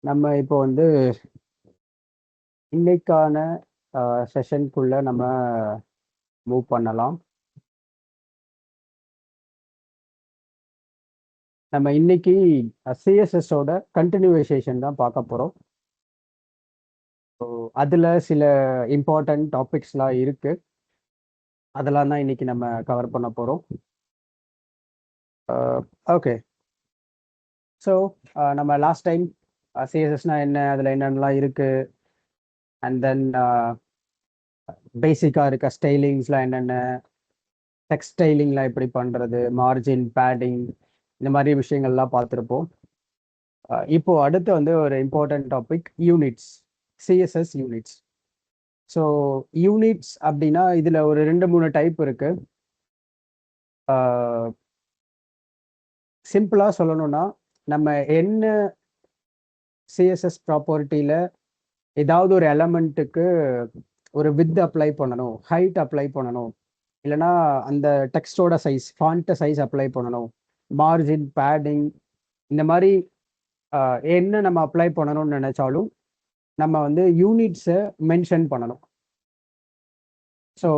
நம்ம இப்போ வந்து இன்னைக்கான செஷனுக்குள்ள நம்ம மூவ் பண்ணலாம். நம்ம இன்னைக்கு சிஎஸ்எஸோட கண்டினியூவேஷன் தான் பார்க்க போகிறோம். ஸோ அதில் சில இம்பார்ட்டன்ட் டாபிக்ஸ்லாம் இருக்கு. அதெல்லாம் தான் இன்னைக்கு நம்ம கவர் பண்ண போகிறோம். ஓகே, ஸோ நம்ம லாஸ்ட் டைம் சிஎஸ்எஸ்னா என்ன, அதில் என்னென்னலாம் இருக்கு, அண்ட் தென் பேசிக்காக இருக்க ஸ்டைலிங்ஸ்லாம் என்னென்ன, டெக்ஸ்டைலிங்லாம் எப்படி பண்ணுறது, மார்ஜின் பேடிங், இந்த மாதிரி விஷயங்கள்லாம் பார்த்துருப்போம். இப்போ அடுத்து வந்து ஒரு important topic units, CSS units. So units அப்படின்னா இதில் ஒரு 2-3 டைப் இருக்கு. சிம்பிளாக சொல்லணும்னா நம்ம என்ன சிஎஸ்எஸ் ப்ராப்பர்ட்டியில் ஏதாவது ஒரு எலமெண்ட்டுக்கு ஒரு வித் அப்ளை பண்ணணும், ஹைட் அப்ளை பண்ணணும், இல்லைனா அந்த டெக்ஸ்டோட சைஸ், ஃபாண்ட் சைஸ் அப்ளை பண்ணணும், மார்ஜின் பேடிங், இந்த மாதிரி என்ன நம்ம அப்ளை பண்ணணும்னு நினைச்சாலும் நம்ம வந்து யூனிட்ஸை மென்ஷன் பண்ணணும். ஸோ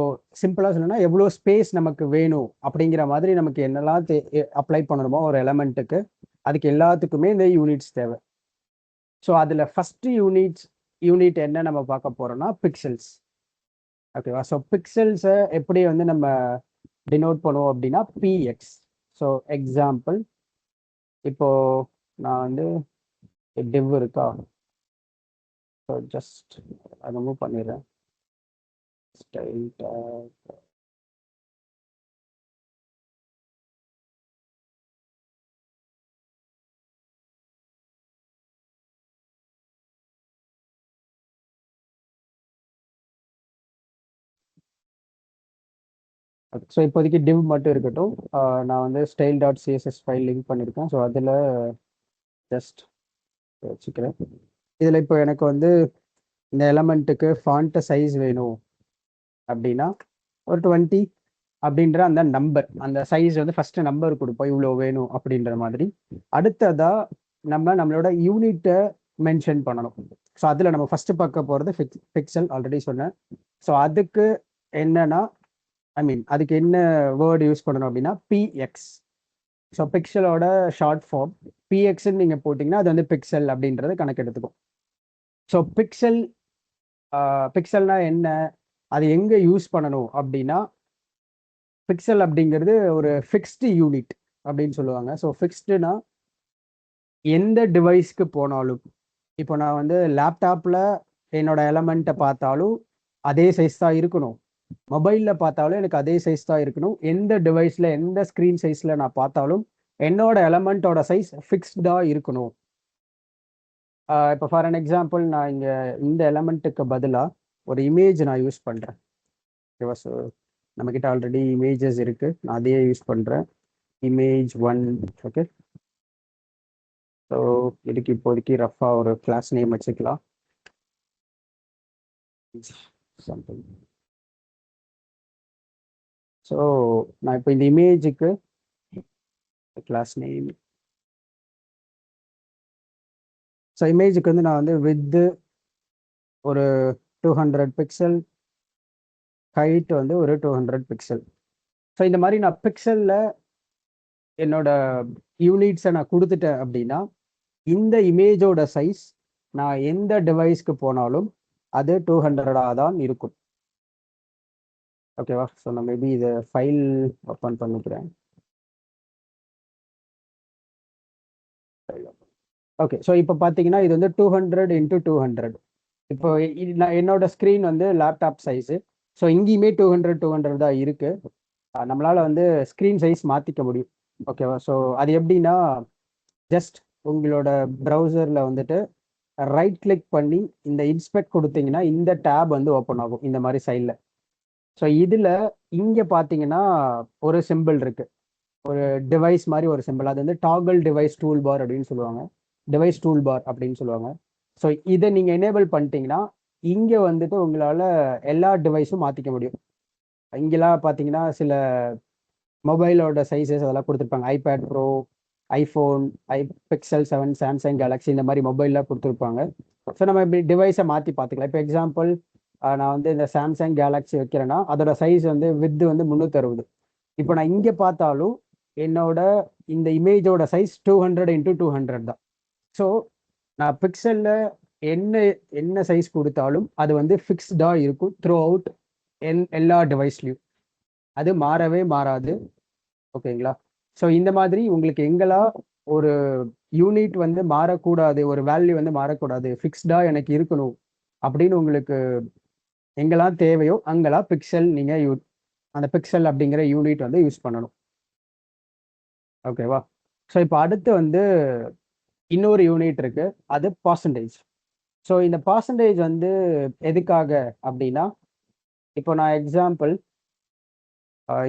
சிம்பிளாக சொல்லணும்னா எவ்வளோ ஸ்பேஸ் நமக்கு வேணும் அப்படிங்கிற மாதிரி நமக்கு என்னெல்லாம் அப்ளை பண்ணணுமோ ஒரு எலமெண்ட்டுக்கு, அதுக்கு எல்லாத்துக்குமே இந்த யூனிட்ஸ் தேவை. ஸோ அதில் ஃபஸ்ட்டு யூனிட் என்ன நம்ம பார்க்க போகிறோம்னா பிக்சல்ஸ். ஓகேவா? ஸோ பிக்சல்ஸை எப்படி வந்து நம்ம டினோட் பண்ணுவோம் அப்படின்னா பிஎக்ஸ். ஸோ எக்ஸாம்பிள், இப்போ நான் வந்து டிவ் இருக்கா, ஸோ ஜஸ்ட் அதை மூவ் பண்ணிடுறேன். ஸ்டைல் டேக், ஸோ இப்போதைக்கு டிவ் மட்டும் இருக்கட்டும். நான் வந்து style.css ஃபைல் லிங்க் பண்ணியிருக்கேன். ஸோ அதில் ஜஸ்ட் வச்சுக்கிறேன். இதில் இப்போ எனக்கு வந்து இந்த எலமெண்ட்டுக்கு ஃபாண்ட் சைஸ் வேணும் அப்படின்னா ஒரு 20 அப்படின்ற அந்த நம்பர், அந்த சைஸ் வந்து ஃபர்ஸ்ட் நம்பர் கொடுப்போம், இவ்வளோ வேணும் அப்படின்ற மாதிரி. அடுத்ததா நம்மளோட யூனிட்டை மென்ஷன் பண்ணணும். ஸோ அதில் நம்ம ஃபர்ஸ்ட் பார்க்க போகிறது பிக்சல், ஆல்ரெடி சொன்னேன். ஸோ அதுக்கு என்னன்னா, அதுக்கு என்ன வேர்டு யூஸ் பண்ணணும் அப்படின்னா பிஎக்ஸ். ஸோ பிக்சலோட ஷார்ட் ஃபார்ம் பிஎக்ஸ்ன்னு நீங்கள் போட்டிங்கன்னா அது வந்து பிக்சல் அப்படின்றது கணக்கு எடுத்துக்கும். ஸோ பிக்சல்னா என்ன, அது எங்கே யூஸ் பண்ணணும் அப்படின்னா, பிக்சல் அப்படிங்கிறது ஒரு ஃபிக்ஸ்டு யூனிட் அப்படின்னு சொல்லுவாங்க. ஸோ ஃபிக்ஸ்டுனா எந்த டிவைஸ்க்கு போனாலும், இப்போ நான் வந்து லேப்டாப்பில் என்னோட எலமெண்ட்டை பார்த்தாலும் அதே சைஸ் தான் இருக்கணும், மொபைலில் பார்த்தாலும் எனக்கு அதே சைஸ் தான் இருக்கணும், எந்த டிவைஸில் எந்த ஸ்க்ரீன் சைஸில் நான் பார்த்தாலும் என்னோட எலமெண்ட்டோட சைஸ் ஃபிக்ஸ்டாக இருக்கணும். இப்போ ஃபார் அன் எக்ஸாம்பிள், நான் இங்கே இந்த எலமெண்ட்டுக்கு பதிலாக ஒரு இமேஜ் நான் யூஸ் பண்ணுறேன். ஓகேவா? ஸோ நம்மக்கிட்ட ஆல்ரெடி இமேஜஸ் இருக்குது, நான் அதையே யூஸ் பண்ணுறேன், image1. ஓகே, ஸோ இதுக்கு இப்போதைக்கு ரஃபாக ஒரு கிளாஸ் நேம் வச்சுக்கலாம், சம்திங். ஸோ நான் இப்போ இந்த இமேஜுக்கு கிளாஸ் நேம், ஸோ இமேஜுக்கு வந்து நான் வந்து வித்து ஒரு 200 பிக்சல், ஹைட் வந்து ஒரு 200 பிக்சல். ஸோ இந்த மாதிரி நான் பிக்சலில் என்னோட யூனிட்ஸை நான் கொடுத்துட்டேன் அப்படின்னா இந்த இமேஜோட சைஸ் நான் எந்த டிவைஸ்க்கு போனாலும் அது 200 தான் இருக்கும். ஓகேவா? ஸோ நான் மேபி இதை ஃபைல் ஓப்பன் பண்ணிக்கிறேன். ஓகே, ஸோ இப்போ பார்த்தீங்கன்னா இது வந்து 200 × 200. இப்போ நான் என்னோட ஸ்க்ரீன் வந்து லேப்டாப் சைஸு, ஸோ இங்கேயுமே 200 தான் இருக்கு. நம்மளால வந்து ஸ்க்ரீன் சைஸ் மாற்றிக்க முடியும். ஓகேவா? ஸோ அது எப்படின்னா, ஜஸ்ட் உங்களோட ப்ரௌசரில் வந்துட்டு ரைட் கிளிக் பண்ணி இந்த இன்ஸ்பெக்ட் கொடுத்தீங்கன்னா இந்த டேப் வந்து ஓப்பன் ஆகும் இந்த மாதிரி சைடில். ஸோ இதில் இங்கே பார்த்தீங்கன்னா ஒரு சிம்பிள் இருக்கு, ஒரு டிவைஸ் மாதிரி ஒரு சிம்பிள், அது வந்து டாகல் டிவைஸ் டூல் பார் அப்படின்னு சொல்லுவாங்க, டிவைஸ் டூல் பார் அப்படின்னு சொல்லுவாங்க. ஸோ இதை நீங்கள் எனேபிள் பண்ணிட்டீங்கன்னா இங்கே வந்துட்டு உங்களால் எல்லா டிவைஸும் மாற்றிக்க முடியும். இங்கெல்லாம் பார்த்தீங்கன்னா சில மொபைலோட சைஸஸ் அதெல்லாம் கொடுத்துருப்பாங்க, iPad bro, iPhone, pixel 7, Samsung Galaxy இந்த மாதிரி மொபைல்லாம் கொடுத்துருப்பாங்க. ஸோ நம்ம இப்படி டிவைஸை மாற்றி பார்த்துக்கலாம். இப்போ எக்ஸாம்பிள் நான் வந்து இந்த சாம்சங் கேலக்ஸி வைக்கிறேன்னா அதோட சைஸ் வந்து வித் வந்து 360. இப்போ நான் இங்கே பார்த்தாலும் என்னோட இந்த இமேஜோட சைஸ் 200 × 200 தான். ஸோ நான் பிக்சலில் என்ன என்ன சைஸ் கொடுத்தாலும் அது வந்து ஃபிக்ஸ்டாக இருக்கும் த்ரூ அவுட் எல்லா டிவைஸ்லையும். அது மாறவே மாறாது. ஓகேங்களா? ஸோ இந்த மாதிரி உங்களுக்கு எங்கெல்லாம் ஒரு யூனிட் வந்து மாறக்கூடாது, ஒரு வேல்யூ வந்து மாறக்கூடாது, ஃபிக்ஸ்டாக எனக்கு இருக்கணும் அப்படின்னு உங்களுக்கு எங்கெல்லாம் தேவையோ அங்கெல்லாம் பிக்சல் நீங்கள் அந்த பிக்சல் அப்படிங்கிற யூனிட் வந்து யூஸ் பண்ணணும். ஓகேவா? ஸோ இப்போ அடுத்து வந்து இன்னொரு யூனிட் இருக்கு, அது பர்சன்டேஜ். ஸோ இந்த பர்சன்டேஜ் வந்து எதுக்காக அப்படின்னா, இப்போ நான் எக்ஸாம்பிள்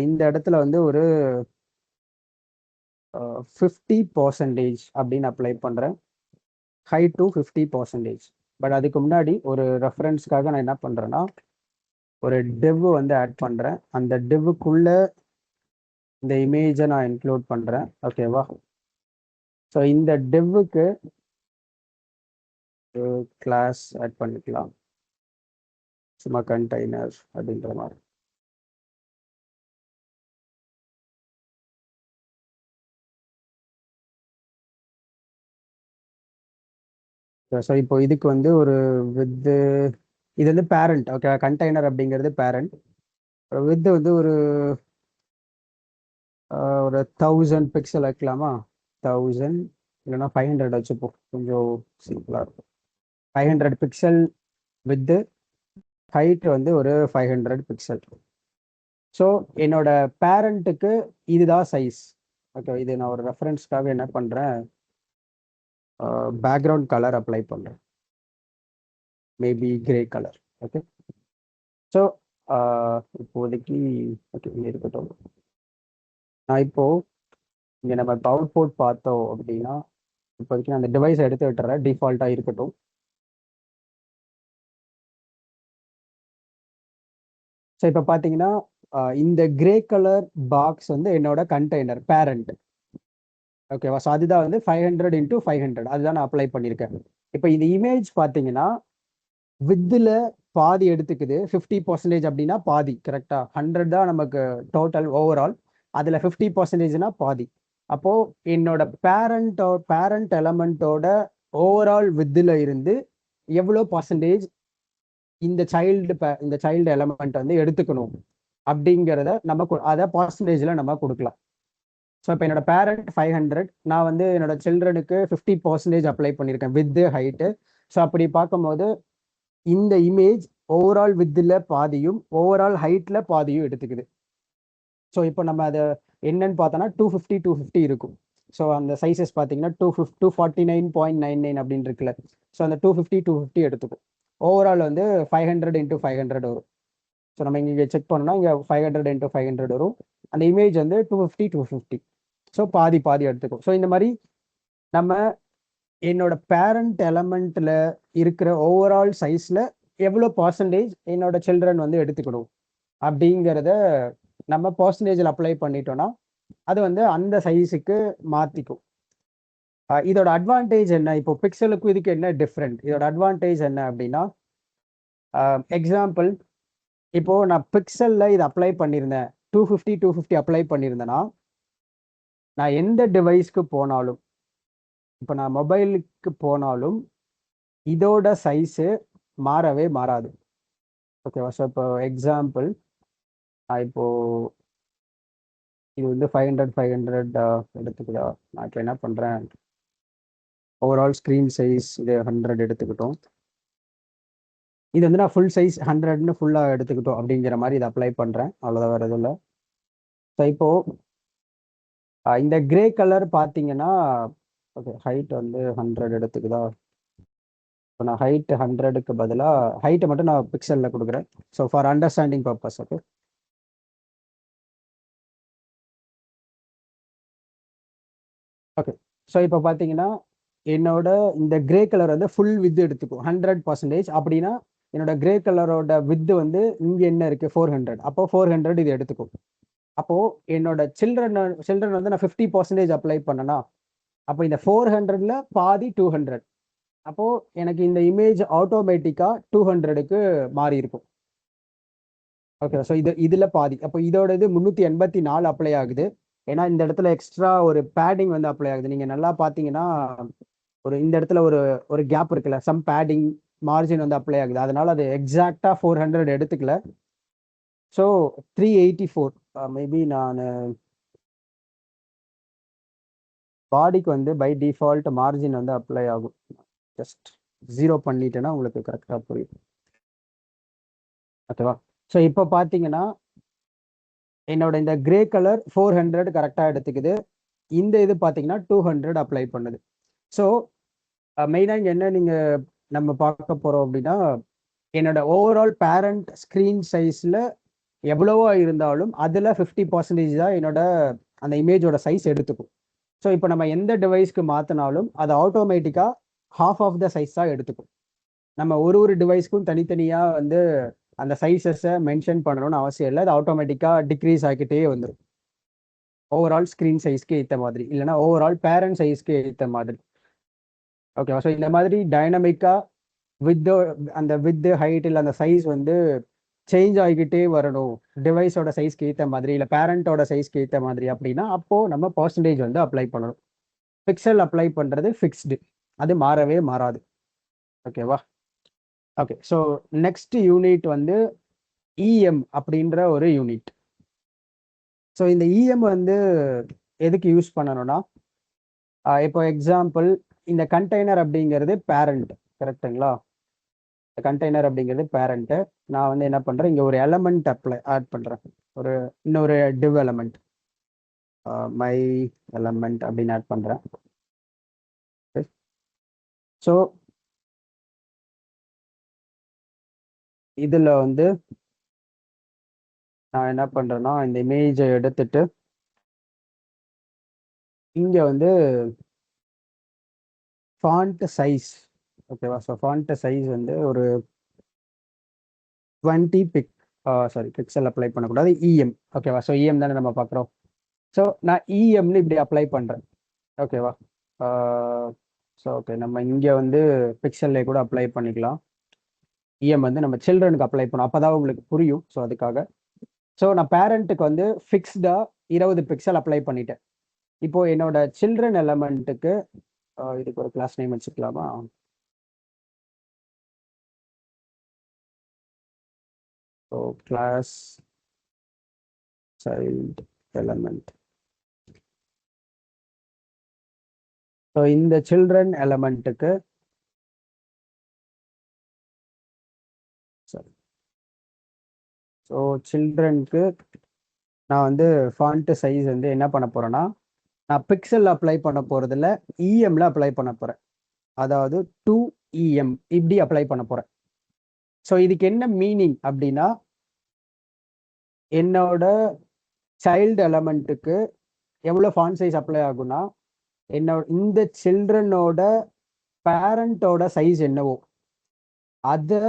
இந்த இடத்துல வந்து ஒரு 50% அப்படின்னு அப்ளை பண்ணுறேன். High to 50%. பட் அதுக்கு முன்னாடி ஒரு ரெஃபரன்ஸ்க்காக நான் என்ன பண்ணுறேன்னா, ஒரு டிவ் வந்து ஆட் பண்ணுறேன். அந்த டிவ்வுக்குள்ள இந்த இமேஜை நான் இன்க்ளூட் பண்ணுறேன். ஓகேவா? ஸோ இந்த டிவ்வுக்கு கிளாஸ் ஆட் பண்ணிக்கலாம், சும்மா கண்டெய்னர் அப்படின்ற மாதிரி. ஸோ இப்போ இதுக்கு வந்து ஒரு வித்து, இது வந்து பேரண்ட். ஓகே, கண்டெய்னர் அப்படிங்கிறது பேரண்ட். வித்து வந்து ஒரு 1000 பிக்சல் வைக்கலாமா? 1000 இல்லைன்னா 500 வச்சுப்போம், கொஞ்சம் சிம்பிளாக இருக்கும். 500 பிக்சல் வித்து, ஹைட் வந்து ஒரு 500 பிக்சல். ஸோ என்னோட பேரண்ட்டுக்கு இதுதான் சைஸ். ஓகே, இது நான் ஒரு ரெஃபரன்ஸ்க்காக என்ன பண்ணுறேன், பேக்ரவுண்ட் கலர் அப்ளை பண்ணுறேன், maybe grey colour. Okay, so இப்போதைக்கு ஓகே இங்கே இருக்கட்டும். நான் இப்போது இங்கே நம்ம அவுட்புட் பார்த்தோம் அப்படின்னா, இப்போதைக்கு நான் அந்த டிவைஸை எடுத்து விட்டுறேன், டிஃபால்ட்டாக இருக்கட்டும். ஸோ இப்போ பார்த்தீங்கன்னா இந்த கிரே கலர் பாக்ஸ் வந்து என்னோட கண்டெய்னர் பேரண்ட். ஓகேவா? ஸோ அதுதான் வந்து 500 × 500, அதுதான் நான் அப்ளை பண்ணியிருக்கேன். இப்போ இந்த இமேஜ் பார்த்தீங்கன்னா வித்தில் பாதி எடுத்துக்குது. 50% அப்படின்னா பாதி, கரெக்டாக 100 தான் நமக்கு டோட்டல் ஓவரால், அதில் 50%னா பாதி. அப்போது என்னோட பேரண்ட் எலமெண்ட்டோட ஓவரால் வித்தில் இருந்து எவ்வளோ பர்சன்டேஜ் இந்த சைல்டு எலமெண்ட் வந்து எடுத்துக்கணும் அப்படிங்கிறத நம்ம அதை பர்சன்டேஜில் நம்ம கொடுக்கலாம். ஸோ இப்போ என்னோட பேரண்ட் 500, நான் வந்து என்னோட சில்ட்ரனுக்கு 50% அப்ளை பண்ணியிருக்கேன் வித்து, ஹைட்டு. ஸோ அப்படி பார்க்கும்போது இந்த இமேஜ் ஓவரால் வித்தில் பாதியும் ஓவரால் ஹைட்டில் பாதியும் எடுத்துக்குது. ஸோ இப்போ நம்ம அதை என்னன்னு பார்த்தோன்னா 250 இருக்கும். ஸோ அந்த சைஸஸ் பார்த்தீங்கன்னா 249.99 அப்படின்னு இருக்குல்ல. ஸோ அந்த 250 எடுத்துக்கும். ஓவரால் வந்து 500 × 500 வரும். ஸோ நம்ம இங்கே செக் பண்ணோம்னா இங்கே 500 × 500 வரும். அந்த இமேஜ் வந்து 250. ஸோ பாதி எடுத்துக்கும். ஸோ இந்த மாதிரி நம்ம என்னோட பேரண்ட் எலமெண்ட்டில் இருக்கிற ஓவரால் சைஸில் எவ்வளோ பர்சன்டேஜ் என்னோட சில்ட்ரன் வந்து எடுத்துக்கணும் அப்படிங்கிறத நம்ம பர்சன்டேஜில் அப்ளை பண்ணிட்டோம்னா அது வந்து அந்த சைஸுக்கு மாற்றிக்கும். இதோட அட்வான்டேஜ் என்ன, இப்போ பிக்சலுக்கும் இதுக்கு என்ன டிஃப்ரெண்ட், இதோட அட்வான்டேஜ் என்ன அப்படின்னா, எக்ஸாம்பிள் இப்போது நான் பிக்சலில் இதை அப்ளை பண்ணியிருந்தேன், 250 அப்ளை பண்ணியிருந்தேன்னா நான் எந்த டிவைஸ்க்கு போனாலும், இப்போ நான் மொபைலுக்கு போனாலும் இதோட சைஸு மாறவே மாறாது. ஓகேவா? ஸோ இப்போ எக்ஸாம்பிள் இப்போது இது வந்து 500 எடுத்துக்கிட்டா, நான் இப்போ என்ன பண்ணுறேன், ஓவரால் ஸ்க்ரீன் சைஸ் இது 100 எடுத்துக்கிட்டோம். இது வந்து நான் ஃபுல் சைஸ் 100ன்னு ஃபுல்லாக எடுத்துக்கிட்டோம் அப்படிங்கிற மாதிரி இதை அப்ளை பண்ணுறேன், அவ்வளோதான், வேறு எதுவும் இல்லை. ஸோ இப்போது இந்த கிரே கலர் பார்த்தீங்கன்னா, ஓகே ஹைட் வந்து 100 எடுத்துக்குதா. இப்போ நான் ஹைட் 100க்கு பதிலாக ஹைட்டை மட்டும் நான் பிக்சலில் கொடுக்குறேன். So for understanding purpose. Okay, okay. So இப்போ பார்த்தீங்கன்னா என்னோட இந்த கிரே கலர் வந்து ஃபுல் வித் எடுத்துக்கும் 100%. அப்படின்னா என்னோட கிரே கலரோட வித்து வந்து இங்கே என்ன இருக்குது, 400. அப்போ 400 இது எடுத்துக்கும். அப்போது என்னோட சில்ட்ரன் வந்து நான் 50% அப்ளை பண்ணனா அப்போ இந்த 400ல பாதி 200. அப்போ எனக்கு இந்த இமேஜ் ஆட்டோமேட்டிக்கா 200க்கு மாறி இருக்கும். ஓகே, ஸோ இதுல பாதி. அப்போ இதோட இது 384 அப்ளை ஆகுது. ஏன்னா இந்த இடத்துல எக்ஸ்ட்ரா ஒரு பேடிங் வந்து அப்ளை ஆகுது. நீங்க நல்லா பாத்தீங்கன்னா இந்த இடத்துல ஒரு கேப் இருக்குல்ல, சம் பேடிங் மார்ஜின் வந்து அப்ளை ஆகுது. அதனால அது எக்ஸாக்டா 400 எடுத்துக்கல. ஸோ 384 மேபி நான் பாடிக்கு வந்து பை டிஃபால்ட் மார்ஜின் வந்து அப்ளை ஆகும். ஜஸ்ட் 0 பண்ணிட்டேன்னா உங்களுக்கு கரெக்டாக புரியும். ஓகேவா? ஸோ இப்போ பார்த்தீங்கன்னா என்னோட இந்த கிரே கலர் 400 கரெக்டாக எடுத்துக்குது. இந்த இது பார்த்தீங்கன்னா 200 அப்ளை பண்ணுது. ஸோ மெயினாக இங்கே என்ன நம்ம பார்க்க போகிறோம் அப்படின்னா, என்னோட ஓவரால் பேரண்ட் ஸ்க்ரீன் சைஸில் எவ்வளவோ இருந்தாலும் அதில் 50% தான் என்னோட அந்த இமேஜோட சைஸ் எடுத்துக்கும். ஸோ இப்போ நம்ம எந்த டிவைஸ்க்கு மாற்றினாலும் அது ஆட்டோமேட்டிக்காக half ஆஃப் த சைஸ் தான் எடுத்துக்கும். நம்ம ஒரு டிவைஸ்க்கும் தனித்தனியாக வந்து அந்த சைஸஸை மென்ஷன் பண்ணணும்னு அவசியம் இல்லை. அது ஆட்டோமேட்டிக்காக டிக்ரீஸ் ஆகிக்கிட்டே வந்துடும் ஓவரால் ஸ்க்ரீன் சைஸ்க்கு ஏற்ற மாதிரி, இல்லைனா ஓவரால் பேரண்ட் சைஸ்க்கு ஏற்ற மாதிரி. ஓகேவா? ஸோ இந்த மாதிரி டைனமிக்காக அந்த வித் ஹைட் இல்லை அந்த சைஸ் வந்து சேஞ்ச் ஆகிக்கிட்டே வரணும் டிவைஸோட சைஸ்க்கு ஏற்ற மாதிரி, இல்லை பேரண்டோட சைஸ்க்கு ஏற்ற மாதிரி அப்படின்னா அப்போது நம்ம பர்சன்டேஜ் வந்து அப்ளை பண்ணணும். பிக்சல் அப்ளை பண்ணுறது ஃபிக்ஸ்டு, அது மாறவே மாறாது. ஓகேவா? ஓகே, ஸோ நெக்ஸ்ட் யூனிட் வந்து இஎம் அப்படின்ற ஒரு யூனிட். ஸோ இந்த இஎம் வந்து எதுக்கு யூஸ் பண்ணணும்னா, இப்போ எக்ஸாம்பிள் இந்த கண்டெய்னர் அப்படிங்கிறது பேரண்ட், கரெக்டுங்களா? கண்டெய்னர் அப்படிங்கிறது பேரண்ட்டு. நான் வந்து என்ன பண்ணுறேன், இங்கே ஒரு எலமெண்ட் ஆட் பண்ணுறேன், இன்னொரு டிவ் எலமெண்ட், மை எலமெண்ட் அப்படின்னு ஆட் பண்ணுறேன். ஸோ இதில் வந்து நான் என்ன பண்ணுறேன்னா, இந்த இமேஜை எடுத்துட்டு இங்கே வந்து ஃபாண்ட் சைஸ், ஓகேவா? ஸோ ஃபாண்ட் சைஸ் வந்து ஒரு 20 பிக்சல் அப்ளை பண்ணக்கூடாது, இஎம். ஓகேவா? ஸோ இஎம் தானே நம்ம பார்க்குறோம். ஸோ நான் இஎம்னு இப்படி அப்ளை பண்ணுறேன். ஓகேவா? ஸோ ஓகே, நம்ம இங்கே வந்து பிக்சல்லே கூட அப்ளை பண்ணிக்கலாம். இஎம் வந்து நம்ம சில்ட்ரனுக்கு அப்ளை பண்ணோம், அப்போ தான் உங்களுக்கு புரியும். ஸோ அதுக்காக ஸோ நான் பேரண்ட்டுக்கு வந்து ஃபிக்ஸ்டாக 20 பிக்சல் அப்ளை பண்ணிட்டேன். இப்போ என்னோட சில்ட்ரன் எலமெண்ட்டுக்கு இதுக்கு ஒரு கிளாஸ் நேம் வச்சுக்கலாமா? So class child element. So இந்த சில்ட்ரன் எலமெண்ட்டுக்கு ஸோ சில்ட்ரனுக்கு நான் வந்து ஃபாண்ட் சைஸ் வந்து என்ன பண்ண போகிறேன்னா, நான் பிக்சல் அப்ளை பண்ண போகிறதில்ல, இஎம்ல அப்ளை பண்ண போகிறேன். அதாவது 2EM இப்படி அப்ளை பண்ண போகிறேன். ஸோ இதுக்கு என்ன மீனிங் அப்படின்னா, என்னோட சைல்டு எலமெண்ட்டுக்கு எவ்வளோ ஃபாண்ட் சைஸ் அப்ளை ஆகும்னா, இந்த சில்ட்ரனோட பேரண்டோட சைஸ் என்னவோ அதை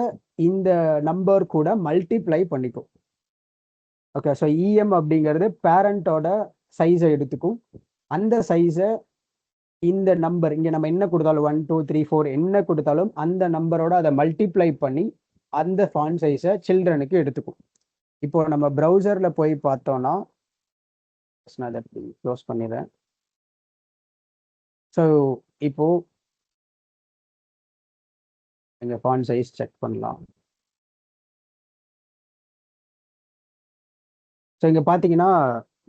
இந்த நம்பர் கூட மல்டிப்ளை பண்ணிக்கும். ஓகே, ஸோ இஎம் அப்படிங்கிறது பேரண்டோட சைஸை எடுத்துக்கும். அந்த சைஸை இந்த நம்பர் இங்கே நம்ம என்ன கொடுத்தாலும் 1 2 3 4 என்ன கொடுத்தாலும் அந்த நம்பரோட அதை மல்டிப்ளை பண்ணி அந்த ஃபாண்ட் சைஸை சில்ட்ரனுக்கு எடுத்துக்கும். இப்போ நம்ம ப்ரௌசரில் போய் பார்த்தோம்னா, நான் அதை க்ளோஸ் பண்ணிடுறேன். ஸோ இப்போ எங்கள் ஃபாண்ட் சைஸ் செக் பண்ணலாம். ஸோ இங்கே பார்த்தீங்கன்னா,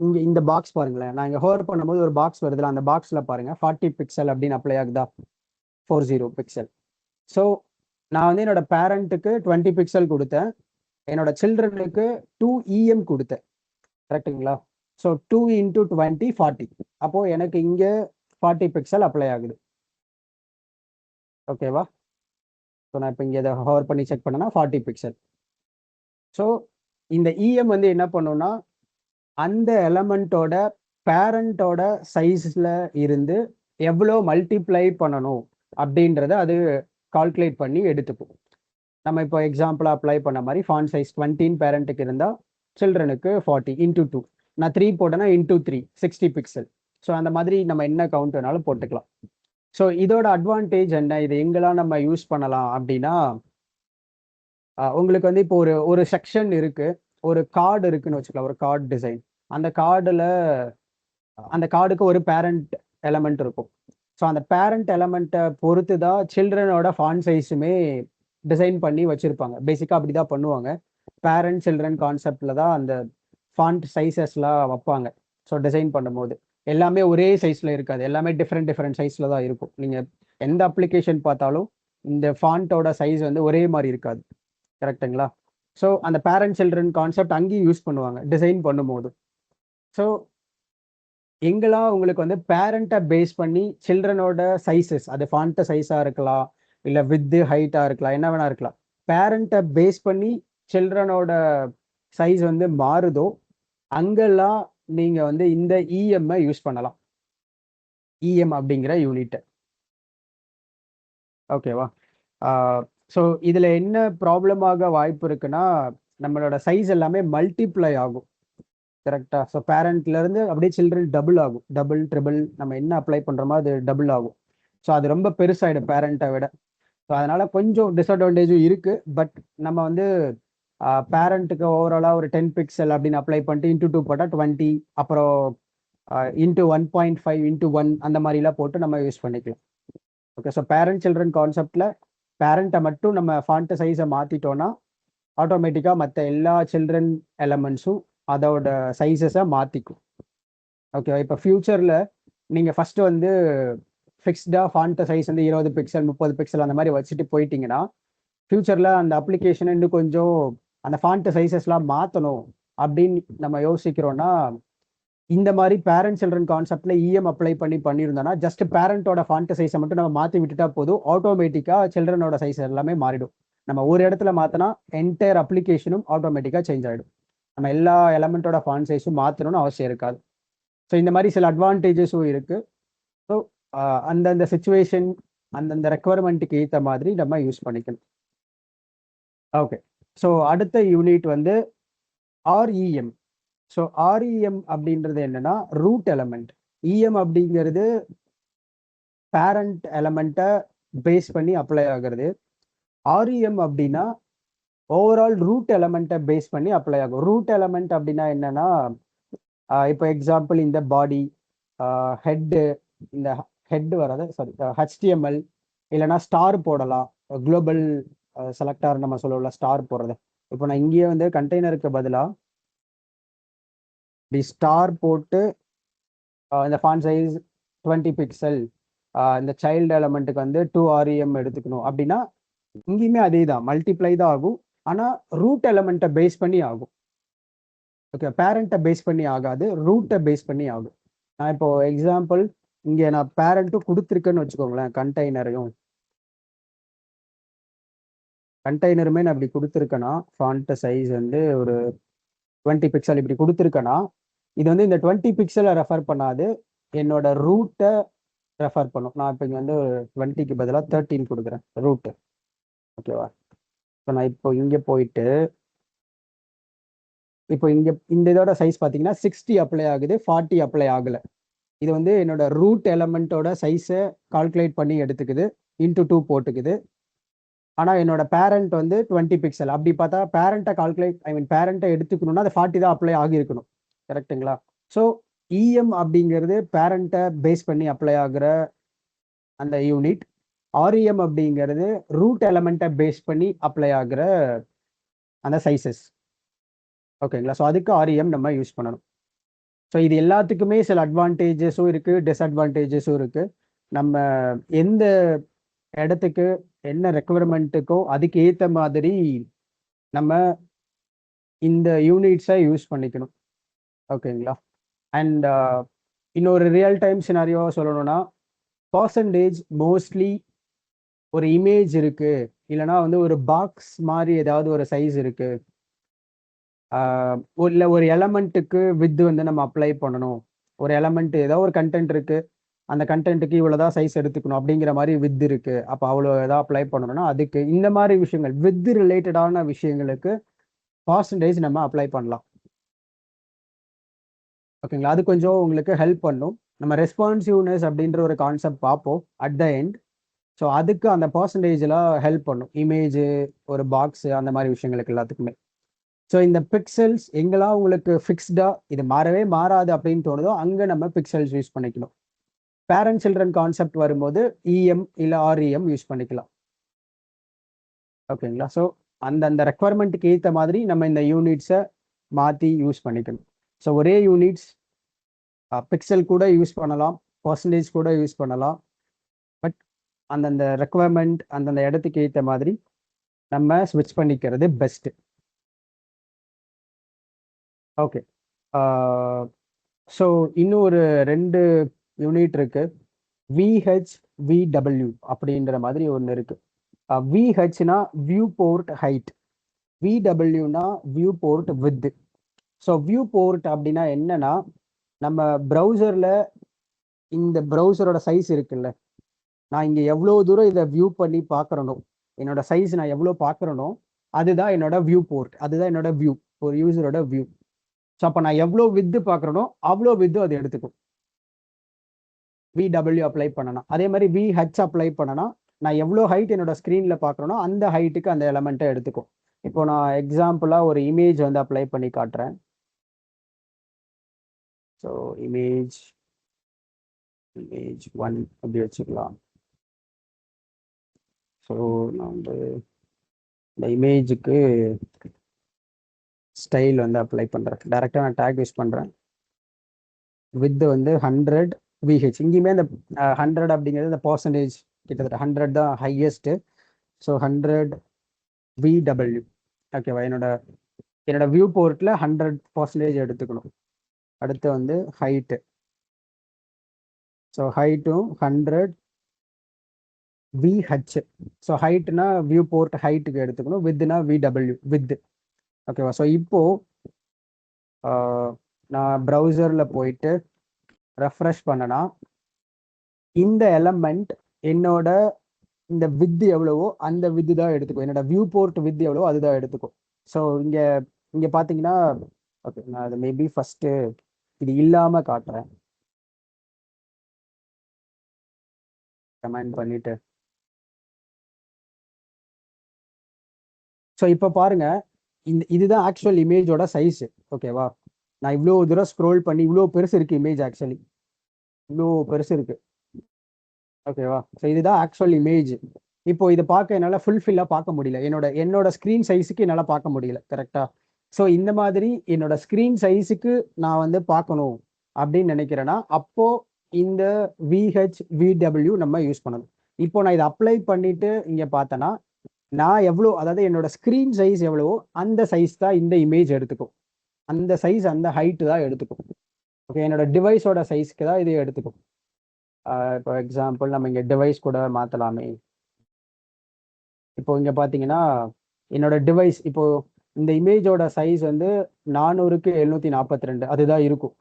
இங்கே இந்த பாக்ஸ் பாருங்களேன், நான் இங்கே ஹோவர் பண்ணும்போது ஒரு பாக்ஸ் வருதுல, அந்த பாக்ஸில் பாருங்கள் 40 பிக்சல் அப்படின்னு அப்ளை ஆகுதா, 40 பிக்சல். ஸோ நான் வந்து என்னோட பேரண்ட்டுக்கு 20 பிக்சல் கொடுத்தேன், என்னோட சில்ட்ரனுக்கு 2EM கொடுத்தேன், கரெக்டுங்களா? ஸோ 2 × 20 40. அப்போது எனக்கு இங்கே 40 பிக்சல் அப்ளை ஆகுது. ஓகேவா? ஸோ நான் இப்போ இங்கே இதை ஹோவர் பண்ணி செக் பண்ணேன்னா 40 பிக்சல். ஸோ இந்த இஎம் வந்து என்ன பண்ணுன்னா, அந்த எலமெண்ட்டோட பேரண்டோட சைஸில் இருந்து எவ்வளோ மல்டிப்ளை பண்ணணும் அப்படின்றத அது கால்குலேட் பண்ணி எடுத்துக்கும். நம்ம இப்போ எக்ஸாம்பிளாக அப்ளை பண்ண மாதிரி ஃபாண்ட் சைஸ் 20 பேரண்ட்டுக்கு இருந்தால் சில்ட்ரனுக்கு 40 × 2. நான் 3 போட்டேன்னா × 3 60 பிக்சல். ஸோ அந்த மாதிரி நம்ம என்ன கவுண்ட் வேணாலும் போட்டுக்கலாம். ஸோ இதோட அட்வான்டேஜ் என்ன, இது எங்கெல்லாம் நம்ம யூஸ் பண்ணலாம் அப்படின்னா, உங்களுக்கு வந்து இப்போ ஒரு ஒரு செக்ஷன் இருக்கு, ஒரு கார்டு இருக்குன்னு வச்சுக்கலாம், ஒரு கார்டு டிசைன். அந்த கார்டுல அந்த கார்டுக்கு ஒரு பேரண்ட் எலமெண்ட் இருக்கும். ஸோ அந்த பேரண்ட் எலமெண்ட்டை பொறுத்து தான் சில்ட்ரனோட ஃபாண்ட் சைஸுமே டிசைன் பண்ணி வச்சிருப்பாங்க. பேசிக்காக அப்படி தான் பண்ணுவாங்க. பேரண்ட் சில்ட்ரன் கான்செப்டில் தான் அந்த ஃபாண்ட் சைஸஸ்லாம் வைப்பாங்க. ஸோ டிசைன் பண்ணும்போது எல்லாமே ஒரே சைஸில் இருக்காது, எல்லாமே டிஃப்ரெண்ட் டிஃப்ரெண்ட் சைஸில் தான் இருக்கும். நீங்கள் எந்த அப்ளிகேஷன் பார்த்தாலும் இந்த ஃபாண்ட்டோட சைஸ் வந்து ஒரே மாதிரி இருக்காது. கரெக்டுங்களா? ஸோ அந்த பேரண்ட் சில்ட்ரன் கான்செப்ட் அங்கேயும் யூஸ் பண்ணுவாங்க டிசைன் பண்ணும்போது. ஸோ எங்கெல்லாம் உங்களுக்கு வந்து பேரண்ட்டை பேஸ் பண்ணி சில்ட்ரனோட சைஸஸ், அது ஃபாண்ட் சைஸாக இருக்கலாம், இல்லை வித்து ஹைட்டாக இருக்கலாம், என்ன வேணா இருக்கலாம், பேரண்ட்டை பேஸ் பண்ணி சில்ட்ரனோட சைஸ் வந்து மாறுதோ அங்கெல்லாம் நீங்கள் வந்து இந்த இஎம்ஐ யூஸ் பண்ணலாம். இஎம் அப்படிங்கிற யூனிட்டை. ஓகேவா? ஸோ இதில் என்ன ப்ராப்ளமாக வாய்ப்பு இருக்குன்னா, நம்மளோட சைஸ் எல்லாமே மல்டிப்ளை ஆகும். கரெக்டா? ஸோ பேரண்ட்லேருந்து அப்படியே சில்ட்ரன் டபுள் ஆகும், டபுள் ட்ரிபிள் நம்ம என்ன அப்ளை பண்ணுறோமோ அது டபுள் ஆகும். ஸோ அது ரொம்ப பெருசாகிடும் பேரண்ட்டை விட. ஸோ அதனால் கொஞ்சம் டிஸ்அட்வான்டேஜும் இருக்குது. பட் நம்ம வந்து பேரண்ட்டுக்கு ஓவராலாக ஒரு 10 பிக்சல் அப்படின்னு அப்ளை பண்ணிட்டு இன்ட்டு 2 போட்டால் 20, அப்புறம் இன்ட்டு 1.5 இன்ட்டு 1 அந்த மாதிரிலாம் போட்டு நம்ம யூஸ் பண்ணிக்கலாம். ஓகே. ஸோ பேரண்ட் சில்ட்ரன் கான்செப்டில் பேரண்ட்டை மட்டும் நம்ம ஃபாண்ட் சைஸை மாற்றிட்டோன்னா ஆட்டோமேட்டிக்காக மற்ற எல்லா சில்ட்ரன் எலமெண்ட்ஸும் அதோட சைஸஸை மாற்றிக்கும். ஓகே. இப்போ ஃப்யூச்சரில் நீங்கள் ஃபஸ்ட்டு வந்து ஃபிக்ஸ்டாக ஃபாண்ட் சைஸ் வந்து 20 பிக்சல் 30 பிக்சல் அந்த மாதிரி வச்சுட்டு போயிட்டீங்கன்னா, ஃப்யூச்சரில் அந்த அப்ளிகேஷனை இன்னும் கொஞ்சம் அந்த ஃபாண்ட் சைஸஸ்லாம் மாற்றணும் அப்படின்னு நம்ம யோசிக்கிறோன்னா, இந்த மாதிரி பேரண்ட் சில்ட்ரன் கான்செப்டில் இஎம் அப்ளை பண்ணியிருந்தோன்னா ஜஸ்ட் பேரண்ட்டோட ஃபாண்ட் சைஸை மட்டும் நம்ம மாற்றி விட்டுட்டா போதும், ஆட்டோமேட்டிக்காக சில்ட்ரனோட சைஸ் எல்லாமே மாறிடும். நம்ம ஒரு இடத்துல மாற்றினா என்டையர் அப்ளிகேஷனும் ஆட்டோமேட்டிக்காக சேஞ்ச் ஆகிடும். நம்ம எல்லா எலமெண்ட்டோட ஃபாண்ட் சைஸும் மாற்றணும்னு அவசியம் இருக்காது. ஸோ இந்த மாதிரி சில அட்வான்டேஜஸும் இருக்குது. ஸோ அந்தந்த சிச்சுவேஷன் அந்தந்த ரெக்குவயர்மெண்ட்டுக்கு ஏற்ற மாதிரி நம்ம யூஸ் பண்ணிக்கணும். ஓகே. ஸோ அடுத்த யூனிட் வந்து ஆர்இஎம். ஸோ ஆர்இஎம் அப்படின்றது என்னன்னா ரூட் எலமெண்ட். இஎம் அப்படிங்கிறது பேரண்ட் எலமெண்ட்டை பேஸ் பண்ணி அப்ளை ஆகிறது. ஆர்இஎம் அப்படின்னா ஓவரால் ரூட் எலமெண்ட்டை பேஸ் பண்ணி அப்ளை ஆகும். ரூட் எலமெண்ட் அப்படின்னா என்னன்னா, இப்போ எக்ஸாம்பிள் இந்த பாடி, ஹெட்டு, இந்த ஹெட் வராது, சாரி, HTML இல்லைனா ஸ்டார் போடலாம். குளோபல் செலக்டார் நம்ம சொல்லல, ஸ்டார் போடுறது. இப்போ நான் இங்கேயே வந்து கண்டெய்னருக்கு பதிலாக இப்படி ஸ்டார் போட்டு இந்த ஃபாண்ட் சைஸ் 20 பிக்சல், இந்த சைல்டு எலமெண்ட்டுக்கு வந்து 2 REM எடுத்துக்கணும் அப்படின்னா இங்கேயுமே அதே தான், மல்டிப்ளை தான் ஆகும். ஆனால் ரூட் எலமெண்ட்டை பேஸ் பண்ணி ஆகும். ஓகே. பேரண்ட்டை பேஸ் பண்ணி ஆகாது, ரூட்டை பேஸ் பண்ணி ஆகும். நான் இப்போ எக்ஸாம்பிள் இங்கே நான் பேரண்ட்டும் கொடுத்துருக்கேன்னு வச்சுக்கோங்களேன். கண்டெய்னருமே நான் இப்படி கொடுத்துருக்கேன்னா, ஃபாண்ட் சைஸ் வந்து ஒரு 20 பிக்சல் இப்படி கொடுத்துருக்கேன்னா, இது வந்து இந்த 20 பிக்சலை ரெஃபர் பண்ணாது, என்னோட ரூட்டை ரெஃபர் பண்ணும். நான் இப்போ இங்கே வந்து 20க்கு பதிலாக 13 கொடுக்குறேன் ரூட்டு. ஓகேவா? இப்போ நான் இப்போ இங்கே போயிட்டு இப்போ இங்கே இந்த இதோட சைஸ் பார்த்தீங்கன்னா 60 அப்ளை ஆகுது, 40 அப்ளை ஆகலை. இது வந்து என்னோட ரூட் எலமெண்ட்டோட சைஸை கால்குலேட் பண்ணி எடுத்துக்குது, இன்ட்டு 2 போட்டுக்குது. ஆனால் என்னோட பேரண்ட் வந்து 20 பிக்சல். அப்படி பார்த்தா பேரண்ட்டை பேரண்ட்டை எடுத்துக்கணும்னா அது 40 தான் அப்ளை ஆகியிருக்கணும். கரெக்டுங்களா? ஸோ இஎம் அப்படிங்கிறது பேரண்ட்டை பேஸ் பண்ணி அப்ளை ஆகிற அந்த யூனிட். ஆர்இஎம் அப்படிங்கிறது ரூட் எலமெண்ட்டை பேஸ் பண்ணி அப்ளை ஆகிற அந்த சைஸஸ். ஓகேங்களா? ஸோ அதுக்கு ஆர்இஎம் நம்ம யூஸ் பண்ணணும். ஸோ இது எல்லாத்துக்குமே சில அட்வான்டேஜஸும் இருக்குது, டிஸ்அட்வான்டேஜஸும் இருக்குது. நம்ம எந்த இடத்துக்கு என்ன ரெக்குவயர்மெண்ட்டுக்கோ அதுக்கு ஏற்ற மாதிரி நம்ம இந்த யூனிட்ஸை யூஸ் பண்ணிக்கணும். ஓகேங்களா? அண்ட் இன்னொரு ரியல் டைம் சினாரியோவாக சொல்லணும்னா, பர்சன்டேஜ் மோஸ்ட்லி ஒரு இமேஜ் இருக்குது, இல்லைனா வந்து ஒரு பாக்ஸ் மாதிரி ஏதாவது ஒரு சைஸ் இருக்குது, இல்லை ஒரு எலமெண்ட்டுக்கு வித் வந்து நம்ம அப்ளை பண்ணணும். ஒரு எலமெண்ட் ஏதோ ஒரு கண்டென்ட் இருக்குது, அந்த கண்டென்ட்டுக்கு இவ்வளோதான் சைஸ் எடுத்துக்கணும் அப்படிங்கிற மாதிரி வித் இருக்குது, அப்போ அவ்வளோ ஏதாவது அப்ளை பண்ணணும்னா அதுக்கு இந்த மாதிரி விஷயங்கள் வித் ரிலேட்டடான விஷயங்களுக்கு பர்சன்டேஜ் நம்ம அப்ளை பண்ணலாம். ஓகேங்களா? அது கொஞ்சம் உங்களுக்கு ஹெல்ப் பண்ணும். நம்ம ரெஸ்பான்சிவ்னஸ் அப்படின்ற ஒரு கான்செப்ட் பார்ப்போம் அட் த எண்ட். ஸோ அதுக்கு அந்த பர்சன்டேஜில் ஹெல்ப் பண்ணும், இமேஜு, ஒரு பாக்ஸு, அந்த மாதிரி விஷயங்களுக்கு எல்லாத்துக்குமே. ஸோ இந்த பிக்சல்ஸ் எங்கெல்லாம் உங்களுக்கு ஃபிக்ஸ்டாக இது மாறவே மாறாது அப்படின்னு தோணுதோ அங்கே நம்ம பிக்சல்ஸ் யூஸ் பண்ணிக்கணும். பேரண்ட் சில்ட்ரன் கான்செப்ட் வரும்போது இஎம் இல்லை ஆர்இஎம் யூஸ் பண்ணிக்கலாம். ஓகேங்களா? ஸோ அந்த ரெக்குவயர்மெண்ட்டுக்கு ஏற்ற மாதிரி நம்ம இந்த யூனிட்ஸை மாற்றி யூஸ் பண்ணிக்கணும். ஸோ ஒரே யூனிட்ஸ் பிக்சல் கூட யூஸ் பண்ணலாம், பர்சன்டேஜ் கூட யூஸ் பண்ணலாம். பட் அந்தந்த ரெக்குவயர்மெண்ட் அந்தந்த இடத்துக்கு ஏற்ற மாதிரி நம்ம ஸ்விட்ச் பண்ணிக்கிறது பெஸ்ட்டு. ஓகே. ஸோ இன்னும் ஒரு 2 யூனிட் இருக்கு. விஹெச், விடபிள்யூ அப்படின்ற மாதிரி ஒன்று இருக்கு. விஹெச்னா வியூ போர்ட் ஹைட், விடபிள்யூனா view port width. So view port அப்படின்னா என்னன்னா, நம்ம ப்ரௌசரில் இந்த ப்ரௌசரோட சைஸ் இருக்குல்ல, நான் இங்கே எவ்வளோ தூரம் இதை வியூ பண்ணி பார்க்குறனோ, என்னோட சைஸ் நான் எவ்வளோ பார்க்குறனோ அதுதான் என்னோட வியூ போர்ட், அதுதான் என்னோட வியூ, ஒரு யூசரோட வியூ. ஸோ அப்போ நான் எவ்வளோ வித்து பார்க்குறனோ அவ்வளோ வித்து அது எடுத்துக்கும். விடபிள்யூ அப்ளை பண்ணனா, அதே மாதிரி விஹெச் அப்ளை பண்ணனா நான் எவ்வளோ ஹைட் என்னோட ஸ்க்ரீனில் பார்க்குறேனோ அந்த ஹைட்டுக்கு அந்த எலமெண்ட்டை எடுத்துக்கும். இப்போ நான் எக்ஸாம்பிளாக ஒரு இமேஜ் வந்து அப்ளை பண்ணி காட்டுறேன். ஸோ இமேஜ் 1 அப்படி வச்சுக்கலாம். ஸோ நான் வந்து இந்த இமேஜுக்கு ஸ்டைல் வந்து அப்ளை பண்ணுறேன். டேரெக்டாக நான் டேக் யூஸ் பண்ணுறேன். வித் வந்து 100 விஹெச். இங்கேயுமே இந்த 100 அப்படிங்கிறது இந்த பர்சன்டேஜ் கிட்டத்தட்ட 100 தான் ஹையஸ்ட்டு. So 100 VW. ஓகேவா? என்னோட வியூ போர்ட்டில் 100% எடுத்துக்கணும். அடுத்து வந்து ஹைட்டு. ஸோ ஹைட்டும் 100 விஹெச். ஸோ ஹைட்னா வியூ போர்ட் ஹைட்டுக்கு எடுத்துக்கணும், வித்னா விடபிள்யூ வித். ஓகேவா? ஸோ இப்போ நான் ப்ரௌசரில் போயிட்டு ரெஃப்ரெஷ் பண்ணனா இந்த எலமெண்ட் என்னோட இந்த வித் எவ்வளவோ அந்த வித்து தான் எடுத்துக்கும். என்னோட வியூ போர்ட் வித் எவ்வளவோ அதுதான் எடுத்துக்கும். ஸோ இங்கே பார்த்தீங்கன்னா, ஓகே, நான் அதை மேபி ஃபஸ்ட்டு இது இல்லாமல் காட்டுறேன். கமெண்ட் பண்ணிட்டு. ஸோ இப்போ பாருங்க, இதுதான் ஆக்சுவல் இமேஜோட சைஸு. ஓகேவா? நான் இவ்வளோ தூரம் ஸ்க்ரோல் பண்ணி இவ்வளோ பெருசு இருக்கு இமேஜ், ஆக்சுவலி இவ்வளோ பெருசு இருக்கு. ஓகேவா? ஸோ இதுதான் ஆக்சுவல் இமேஜ். இப்போ இதை பார்க்க என்னால் ஃபுல்ஃபில்லாக பார்க்க முடியல, என்னோட ஸ்க்ரீன் சைஸுக்கு என்னால் பார்க்க முடியல. கரெக்டாக? ஸோ இந்த மாதிரி என்னோட ஸ்க்ரீன் சைஸுக்கு நான் வந்து பார்க்கணும் அப்படின்னு நினைக்கிறேன்னா அப்போ இந்த விஹெச் விடபிள்யூ நம்ம யூஸ் பண்ணணும். இப்போ நான் இதை அப்ளை பண்ணிட்டு இங்கே பார்த்தேன்னா நான் எவ்வளோ, அதாவது என்னோட ஸ்க்ரீன் சைஸ் எவ்வளவோ அந்த சைஸ் தான் இந்த இமேஜ் எடுத்துக்கும், அந்த சைஸ் அந்த ஹைட்டு தான் எடுத்துக்கும். ஓகே, என்னோட டிவைஸோட சைஸ்க்கு தான் இது எடுத்துக்கும். இப்போ எக்ஸாம்பிள் நம்ம இங்கே டிவைஸ் கூட மாற்றலாமே. இப்போ இங்கே பார்த்தீங்கன்னா என்னோட டிவைஸ், இப்போ இந்த இமேஜோட சைஸ் வந்து 400க்கு 742 அதுதான் இருக்கும்.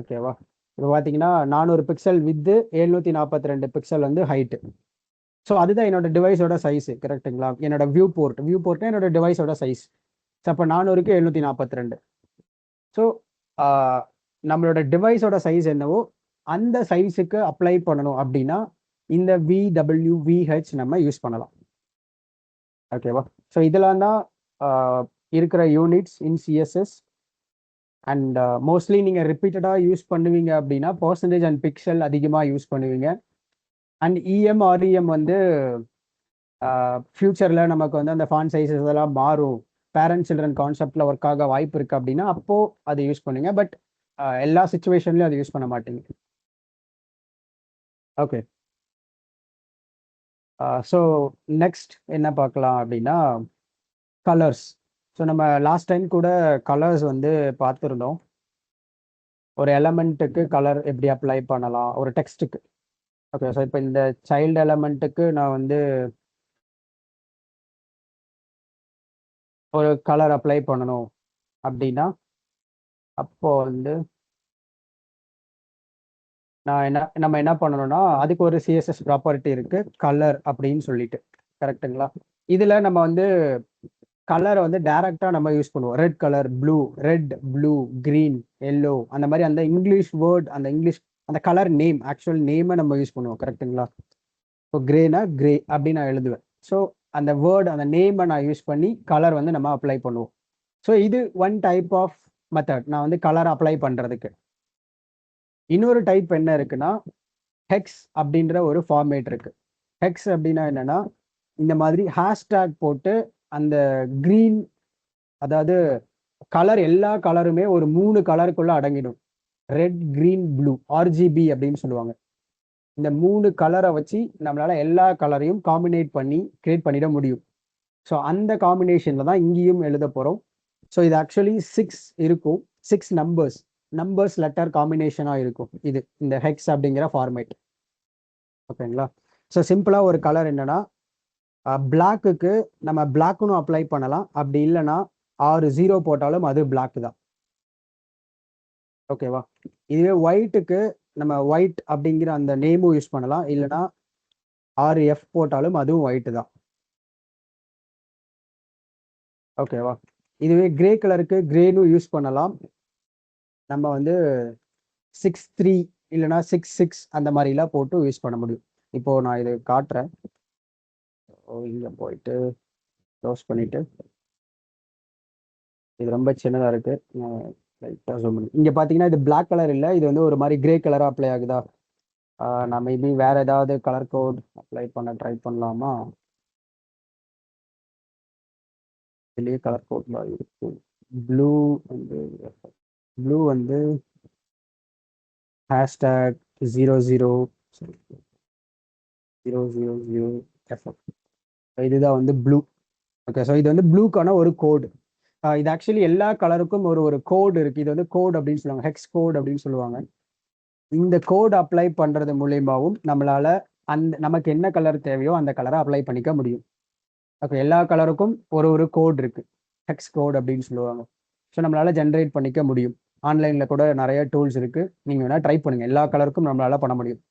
ஓகேவா? இப்போ பார்த்தீங்கன்னா 400 பிக்சல் வித்து 742 பிக்சல் வந்து ஹைட்டு. ஸோ அதுதான் என்னோட டிவைஸோட சைஸு. கரெக்டுங்களா? என்னோட வியூ போர்ட்னா என்னோட டிவைஸோட சைஸ். ஸோ அப்போ 400க்கு 742. ஸோ நம்மளோட டிவைஸோட சைஸ் என்னவோ அந்த சைஸுக்கு அப்ளை பண்ணணும் அப்படின்னா இந்த விடபிள்யூ விஹெச் நம்ம யூஸ் பண்ணலாம். ஓகேவா? ஸோ இதெல்லாம் தான் இருக்கிற units in CSS. And mostly நீங்கள் ரிப்பீட்டடாக யூஸ் பண்ணுவீங்க அப்படின்னா பர்சன்டேஜ் அண்ட் பிக்சல் அதிகமாக யூஸ் பண்ணுவீங்க. அண்ட் இஎம் ஆர்இஎம் வந்து ஃப்யூச்சரில் நமக்கு வந்து அந்த ஃபாண்ட் சைஸஸ் இதெல்லாம் மாறும், பேரண்ட் சில்ட்ரன் கான்செப்டில் ஒர்க் ஆக வாய்ப்பு இருக்குது அப்படின்னா அப்போது அதை யூஸ் பண்ணுங்க. பட் எல்லா சுச்சுவேஷன்லையும் அதை யூஸ் பண்ண மாட்டீங்க. ஓகே. ஸோ நெக்ஸ்ட் என்ன பார்க்கலாம் அப்படின்னா கலர்ஸ். ஸோ நம்ம லாஸ்ட் டைம் கூட கலர்ஸ் வந்து பார்த்துருந்தோம். ஒரு எலமெண்ட்டுக்கு கலர் எப்படி அப்ளை பண்ணலாம், ஒரு டெக்ஸ்ட்டுக்கு. ஓகே. ஸோ இப்போ இந்த சைல்டு எலமெண்ட்டுக்கு நான் வந்து ஒரு கலர் அப்ளை பண்ணணும் அப்படின்னா அப்போ வந்து நம்ம என்ன பண்ணணும்னா அதுக்கு ஒரு சிஎஸ்எஸ் ப்ராப்பர்ட்டி இருக்கு, கலர் அப்படின்னு சொல்லிட்டு. கரெக்டுங்களா? இதுல நம்ம வந்து கலரை வந்து டைரக்டா நம்ம யூஸ் பண்ணுவோம். Red colour, blue, red, blue, green, yellow, அந்த மாதிரி அந்த இங்கிலீஷ் வேர்ட், அந்த இங்கிலீஷ் அந்த கலர் நேம், ஆக்சுவல் நேமை நம்ம யூஸ் பண்ணுவோம், கரெக்டுங்களா? இப்போ கிரேனா கிரே அப்படின்னு நான் எழுதுவேன். ஸோ அந்த வேர்டு, அந்த நேமை நான் யூஸ் பண்ணி கலர் வந்து நம்ம அப்ளை பண்ணுவோம். ஸோ இது ஒன் டைப் ஆஃப் மெத்தட், நான் வந்து கலர் அப்ளை பண்ணுறதுக்கு. இன்னொரு டைப் என்ன இருக்குன்னா, ஹெக்ஸ் அப்படின்ற ஒரு ஃபார்மேட் இருக்கு. ஹெக்ஸ் அப்படின்னா என்னன்னா, இந்த மாதிரி ஹேஷ்டேக் போட்டு அந்த கிரீன், அதாவது கலர், எல்லா கலருமே ஒரு 3 கலருக்குள்ள அடங்கிடும். ரெட், கிரீன், ப்ளூ, ஆர்ஜிபி அப்படின்னு சொல்லுவாங்க. இந்த 3 கலரை வச்சு நம்மளால எல்லா கலரையும் காம்பினேட் பண்ணி கிரியேட் பண்ணிட முடியும். ஸோ அந்த காம்பினேஷன்ல தான் இங்கேயும் எழுத போறோம். ஸோ இது ஆக்சுவலி 6 இருக்கும், 6 நம்பர்ஸ் லெட்டர் காம்பினேஷனாக இருக்கும் இது, இந்த ஹெக்ஸ் அப்படிங்கிற ஃபார்மேட். ஓகேங்களா? ஸோ சிம்பிளாக ஒரு கலர் என்னன்னா, பிளாக்குக்கு நம்ம பிளாக்னு அப்ளை பண்ணலாம். அப்படி இல்லைன்னா 6 0 போட்டாலும் அது பிளாக் தான். ஓகேவா? இதுவே ஒயிட்டுக்கு நம்ம ஒயிட் அப்படிங்கிற அந்த நேமும் யூஸ் பண்ணலாம். இல்லைன்னா 6 F போட்டாலும் அதுவும் ஒயிட் தான். ஓகேவா? இதுவே கிரே கலருக்கு கிரேனு யூஸ் பண்ணலாம். நம்ம வந்து 6 3 இல்லைன்னா 6 6 அந்த மாதிரிலாம் போட்டு யூஸ் பண்ண முடியும். இப்போ நான் இது காட்டுறேன். இங்கே போயிட்டு க்ளோஸ் பண்ணிட்டு, இது ரொம்ப சின்னதாக இருக்கு, லைட்டாக ஜூம் பண்ணி. இங்கே பார்த்தீங்கன்னா இது பிளாக் கலர் இல்லை, இது வந்து ஒரு மாதிரி கிரே கலராக அப்ளை ஆகுதா? நான் மேபி வேற ஏதாவது கலர் கோட் அப்ளை பண்ண ட்ரை பண்ணலாமா? இதுலேயே கலர் கோட் இருக்கு. ப்ளூ வந்து ஹேஷ்டேக் 00 000 எஃப்எஃப், இதுதான் வந்து ப்ளூ. ஓகே, ஸோ இது வந்து ப்ளூக்கான ஒரு கோடு. இது ஆக்சுவலி எல்லா கலருக்கும் ஒரு கோடு இருக்கு. இது வந்து கோட் அப்படின்னு சொல்லுவாங்க, ஹெக்ஸ் கோட் அப்படின்னு சொல்லுவாங்க. இந்த கோட் அப்ளை பண்றது மூலியமாவும் நம்மளால நமக்கு என்ன கலர் தேவையோ அந்த கலரை அப்ளை பண்ணிக்க முடியும். ஓகே, எல்லா கலருக்கும் ஒரு கோட் இருக்கு, ஹெக்ஸ் கோட் அப்படின்னு சொல்லுவாங்க. ஸோ நம்மளால ஜென்ரேட் பண்ணிக்க முடியும். ஆன்லைன்ல கூட நிறைய டூல்ஸ் இருக்கு, நீங்க வேணா ட்ரை பண்ணுங்க. எல்லா கலருக்கும் நம்மளால பண்ண முடியும்.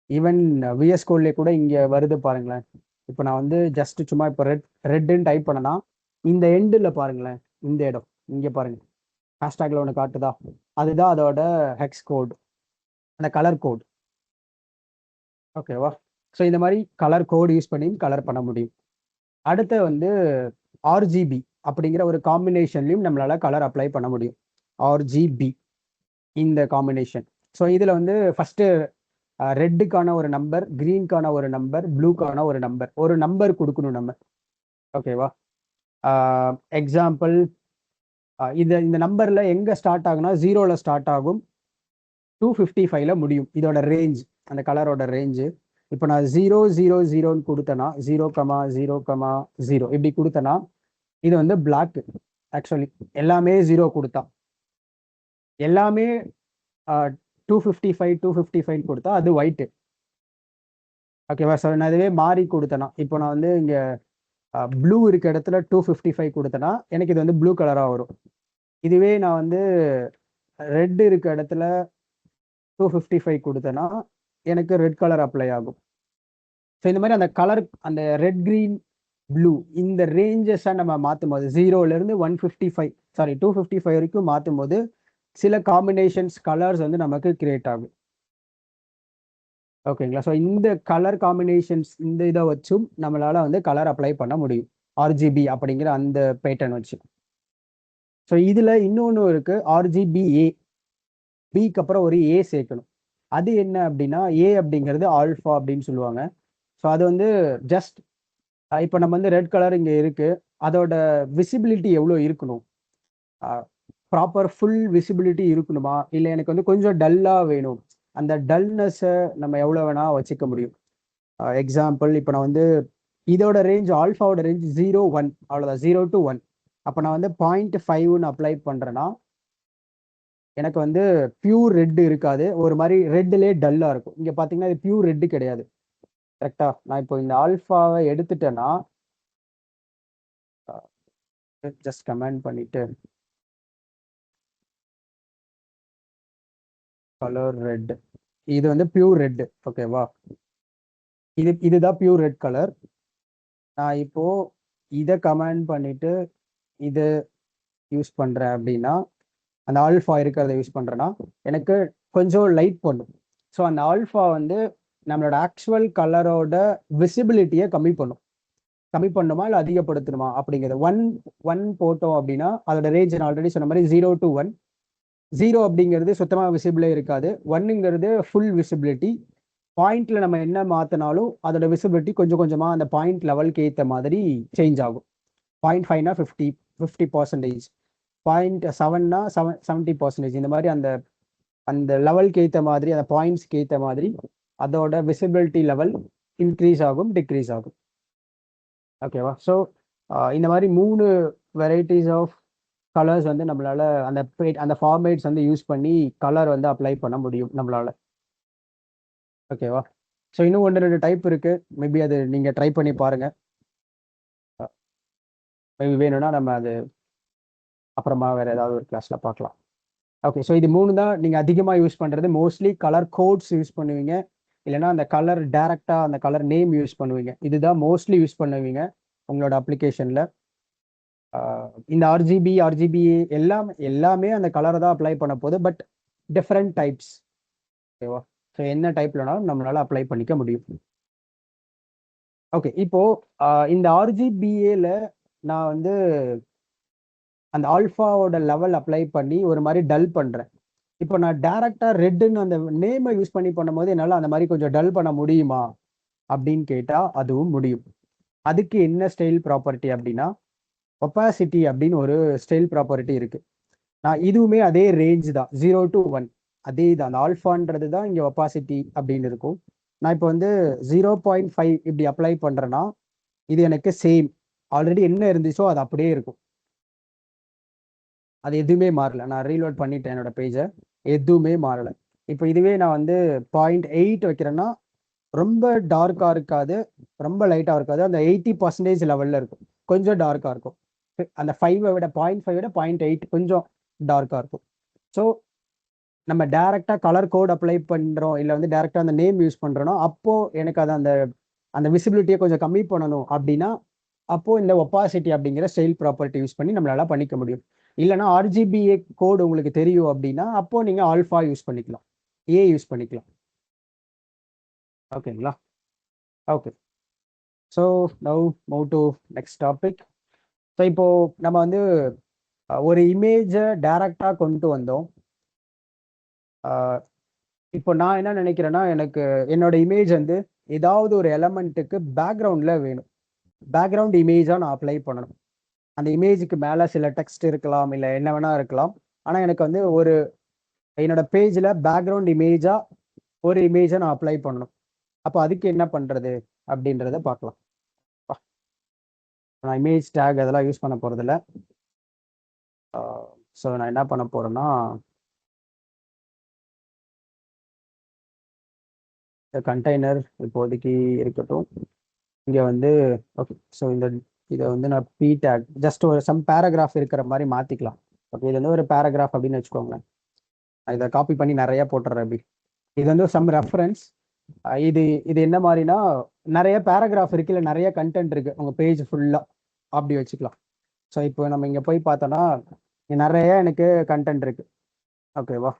ஈவன் விஎஸ் கோட்லேயே கூட இங்க வருது பாருங்களேன். இப்போ நான் வந்து ஜஸ்ட் சும்மா இப்போ ரெட்ன்னு டைப் பண்ணனா, இந்த எண்டில் பாருங்களேன், இந்த இடம் இங்கே பாருங்க, ஹேஷ்டேக்ல ஒன்று காட்டுதா? அதுதான் அதோட ஹெக்ஸ் கோட், அந்த கலர் கோட். ஓகேவா? ஸோ இந்த மாதிரி கலர் கோட் யூஸ் பண்ணி கலர் பண்ண முடியும். அடுத்து வந்து ஆர்ஜிபி அப்படிங்கிற ஒரு காம்பினேஷன்லையும் நம்மளால கலர் அப்ளை பண்ண முடியும். ஆர்ஜிபி இந்த காம்பினேஷன். ஸோ இதில் வந்து ஃபர்ஸ்ட் ரெட்டுக்கான ஒரு நம்பர், கிரீனுக்கான ஒரு நம்பர், ப்ளூக்கான ஒரு நம்பர் கொடுக்கணும் நம்ம. ஓகேவா? எக்ஸாம்பிள், இந்த நம்பர்ல எங்க ஸ்டார்ட் ஆகுனா 0ல ஸ்டார்ட் ஆகும், 255ல முடியும். இதோட ரேஞ்ச், அந்த கலரோட ரேஞ்சு. இப்போ நான் 000ன்னு கொடுத்தேன்னா 0,0,0 இப்படி கொடுத்தேன்னா இது வந்து பிளாக். ஆக்சுவலி எல்லாமே 0 கொடுத்தா, எல்லாமே 255 கொடுத்தா அது ஒயிட்டு. ஓகேவா? ஸோ நான் இதுவே மாறி கொடுத்தேன்னா, இப்போ நான் வந்து இங்க ப்ளூ இருக்க இடத்துல 255 கொடுத்தேன்னா எனக்கு இது வந்து ப்ளூ கலராக வரும். இதுவே நான் வந்து ரெட் இருக்க இடத்துல 255 கொடுத்தேன்னா எனக்கு ரெட் கலர் அப்ளை ஆகும். ஸோ இந்த மாதிரி அந்த கலர், அந்த ரெட், கிரீன், ப்ளூ இந்த ரேஞ்சஸை நம்ம மாற்றும் போது 0லேருந்து 255 வரைக்கும் மாற்றும் போது சில காம்பினேஷன்ஸ் கலர்ஸ் வந்து நமக்கு கிரியேட் ஆகும். ஓகேங்களா? ஸோ இந்த கலர் காம்பினேஷன்ஸ், இந்த இதை வச்சும் நம்மளால வந்து கலர் அப்ளை பண்ண முடியும், ஆர்ஜிபி அப்படிங்கிற அந்த பேட்டர்ன் வச்சு. ஸோ இதில் இன்னொன்று இருக்கு, ஆர்ஜிபிஏ. பிக்கு அப்புறம் ஒரு ஏ சேர்க்கணும். அது என்ன அப்படின்னா, ஏ அப்படிங்கிறது ஆல்ஃபா அப்படின்னு சொல்லுவாங்க. ஸோ அது வந்து ஜஸ்ட் இப்போ நம்ம வந்து ரெட் கலர் இங்கே இருக்கு, அதோட விசிபிலிட்டி எவ்வளோ இருக்கணும், ப்ராப்பர் ஃபுல் விசிபிலிட்டி இருக்கணுமா, இல்லை எனக்கு வந்து கொஞ்சம் டல்லாக வேணும், அந்த டல்னஸை நம்ம எவ்வளோ வேணா வச்சுக்க முடியும். எக்ஸாம்பிள், இப்போ நான் வந்து இதோட ரேஞ்ச், ஆல்ஃபாவோட ரேஞ்ச் 0 1, அவ்வளோதான், 0 to 1. அப்போ நான் வந்து 0.5ன்னு அப்ளை பண்ணுறேன்னா எனக்கு வந்து பியூர் ரெட் இருக்காது, ஒரு மாதிரி ரெட்லேயே டல்லாக இருக்கும். இங்கே பார்த்தீங்கன்னா இது பியூர் ரெட்டு கிடையாது. கரெக்டா? நான் இப்போ இந்த ஆல்ஃபாவை எடுத்துட்டேன்னா ஜஸ்ட் கமெண்ட் பண்ணிட்டு கலர் ரெட், இது வந்து பியூர் ரெட். ஓகேவா? இதுதான் பியூர் ரெட் கலர். நான் இப்போ இதை கமெண்ட் பண்ணிட்டு இது யூஸ் பண்றேன் அப்படின்னா, அந்த ஆல்ஃபா இருக்கிறத யூஸ் பண்றேன்னா எனக்கு கொஞ்சம் லைட் பண்ணும். ஸோ அந்த ஆல்ஃபா வந்து நம்மளோட ஆக்சுவல் கலரோட விசிபிலிட்டியை கம்மி பண்ணுமா இல்லை அதிகப்படுத்தணுமா அப்படிங்கிறது. ஒன் போட்டோம் அப்படின்னா அதோட ரேஞ்ச் நான் ஆல்ரெடி சொன்ன மாதிரி 0 to 1. 0 அப்படிங்கிறது சுத்தமாக விசிபிளே இருக்காது. 1ங்கிறது ஃபுல் விசிபிலிட்டி. பாயிண்ட்ல நம்ம என்ன மாற்றினாலும் அதோட விசிபிலிட்டி கொஞ்சம் கொஞ்சமாக அந்த பாயிண்ட் லெவலுக்கு ஏற்ற மாதிரி சேஞ்ச் ஆகும். 0.5னா 50%, 0.7னா 70%. இந்த மாதிரி அந்த அந்த லெவலுக்கு ஏற்ற மாதிரி, அந்த பாயிண்ட்ஸ்க்கு ஏற்ற மாதிரி அதோட விசிபிலிட்டி லெவல் இன்க்ரீஸ் ஆகும், டிக்ரீஸ் ஆகும். ஓகேவா? ஸோ இந்த மாதிரி 3 வெரைட்டிஸ் ஆஃப் கலர்ஸ் வந்து நம்மளால அந்த ஃபார்மேட்ஸ் வந்து யூஸ் பண்ணி கலர் வந்து அப்ளை பண்ண முடியும் நம்மளால. ஓகேவா? ஸோ இன்னும் 1-2 டைப் இருக்கு. மேபி அது நீங்க ட்ரை பண்ணி பாருங்க. மேபி வேணும்னா நம்ம அது அப்புறமா வேற ஏதாவது ஒரு கிளாஸ்ல பார்க்கலாம். ஓகே, ஸோ இது 3 தான் நீங்க அதிகமாக யூஸ் பண்றது. மோஸ்ட்லி கலர் கோட்ஸ் யூஸ் பண்ணுவீங்க, இல்லைன்னா அந்த கலர் டைரக்டா அந்த கலர் நேம் யூஸ் பண்ணுவீங்க. இதுதான் மோஸ்ட்லி யூஸ் பண்ணுவீங்க உங்களோட அப்ளிகேஷன்ல. இந்த ஆர்ஜிபிஏ எல்லாமே அந்த கலரை தான் அப்ளை பண்ண போகுது, பட் டிஃப்ரெண்ட் டைப்ஸ். ஓகேவா? ஸோ என்ன டைப்லனாலும் நம்மளால அப்ளை பண்ணிக்க முடியும். ஓகே, இப்போ இந்த ஆர்ஜிபிஏல நான் வந்து அந்த ஆல்ஃபாவோட லெவல் அப்ளை பண்ணி ஒரு மாதிரி டல் பண்றேன். இப்போ நான் டைரக்டா ரெட்னு அந்த நேமை யூஸ் பண்ணி பண்ணும்போது என்னால் அந்த மாதிரி கொஞ்சம் டல் பண்ண முடியுமா அப்படின்னு கேட்டா அதுவும் முடியும். அதுக்கு என்ன ஸ்டைல் ப்ராப்பர்ட்டி அப்படின்னா, ஒப்பாசிட்டி அப்படின்னு ஒரு ஸ்டைல் ப்ராப்பர்ட்டி இருக்கு. நான் இதுவுமே அதே ரேஞ்ச் தான், 0 to 1. அதே தான், அந்த ஆல்ஃபான்றது தான் இங்கே ஒப்பாசிட்டி அப்படின்னு இருக்கும். நான் இப்போ வந்து 0.5 இப்படி அப்ளை பண்றேன்னா இது எனக்கு சேம், ஆல்ரெடி என்ன இருந்துச்சோ அது அப்படியே இருக்கும். அது எதுவுமே மாறல. நான் ரீலோட் பண்ணிட்டேன் என்னோட பேஜை, எதுவுமே மாறல. இப்போ இதுவே நான் வந்து 0.8 வைக்கிறேன்னா ரொம்ப டார்க்கா இருக்காது, ரொம்ப லைட்டா இருக்காது. அந்த 80% லெவல்ல இருக்கும், கொஞ்சம் டார்க்கா இருக்கும். அந்த 5 விட 0.5 விட 0.8 கொஞ்சம் டார்க்கா இருக்கும். ஸோ நம்ம டைரக்டா கலர் கோட் அப்ளை பண்றோம், இல்லை வந்து டைரக்டா அந்த நேம் யூஸ் பண்றோம்னா அப்போ எனக்கு அது அந்த அந்த விசிபிலிட்டியை கொஞ்சம் கம்மி பண்ணணும் அப்படின்னா அப்போ இந்த ஒப்பாசிட்டி அப்படிங்கிற ஸ்டைல் ப்ராப்பர்ட்டி யூஸ் பண்ணி நம்மளால பண்ணிக்க முடியும். இல்லைன்னா ஆர்ஜிபிஏ கோடு உங்களுக்கு தெரியும் அப்படின்னா அப்போ நீங்க ஆல்ஃபா யூஸ் பண்ணிக்கலாம், ஏ யூஸ் பண்ணிக்கலாம். ஓகேங்களா? Okay, so now move to next topic. So இப்போ நம்ம வந்து ஒரு இமேஜை டைரக்டா கொண்டு வந்தோம். இப்போ நான் என்ன நினைக்கிறேன்னா, எனக்கு என்னோட இமேஜ் வந்து ஏதாவது ஒரு எலமெண்ட்டுக்கு பேக்ரவுண்ட்ல வேணும். பேக்ரவுண்ட் இமேஜா நான் அப்ளை பண்ணணும். அந்த இமேஜுக்கு மேலே சில டெக்ஸ்ட் இருக்கலாம், இல்லை என்ன வேணா இருக்கலாம். ஆனால் எனக்கு வந்து என்னோட பேஜில் பேக்ரவுண்ட் இமேஜா ஒரு இமேஜை நான் அப்ளை பண்ணணும். அப்போ அதுக்கு என்ன பண்றது அப்படின்றத பார்க்கலாம். நான் இமேஜ் டேக் அதெல்லாம் யூஸ் பண்ண போறதில்ல. ஸோ நான் என்ன பண்ண போறேன்னா, கண்டெய்னர் இப்போதைக்கு இருக்கட்டும். இங்கே வந்து ஓகே, ஸோ இதை வந்து நான் பி டேக் ஜஸ்ட் ஒரு சம் பேராகிராஃப் இருக்கிற மாதிரி மாற்றிக்கலாம். ஓகே, இது வந்து ஒரு பேராகிராஃப் அப்படின்னு வச்சுக்கோங்களேன். இதை காப்பி பண்ணி நிறைய போட்டுறேன். அப்படி இது வந்து சம் ரெஃபரன்ஸ். இது இது என்ன மாதிரினா, நிறைய பேராகிராஃப் இருக்கு, இல்லை நிறைய கண்டென்ட் இருக்கு உங்க பேஜ் ஃபுல்லா, அப்படி வச்சுக்கலாம். ஸோ இப்போ நம்ம இங்கே போய் பார்த்தோன்னா நிறைய எனக்கு கண்டென்ட் இருக்கு. ஓகேவா?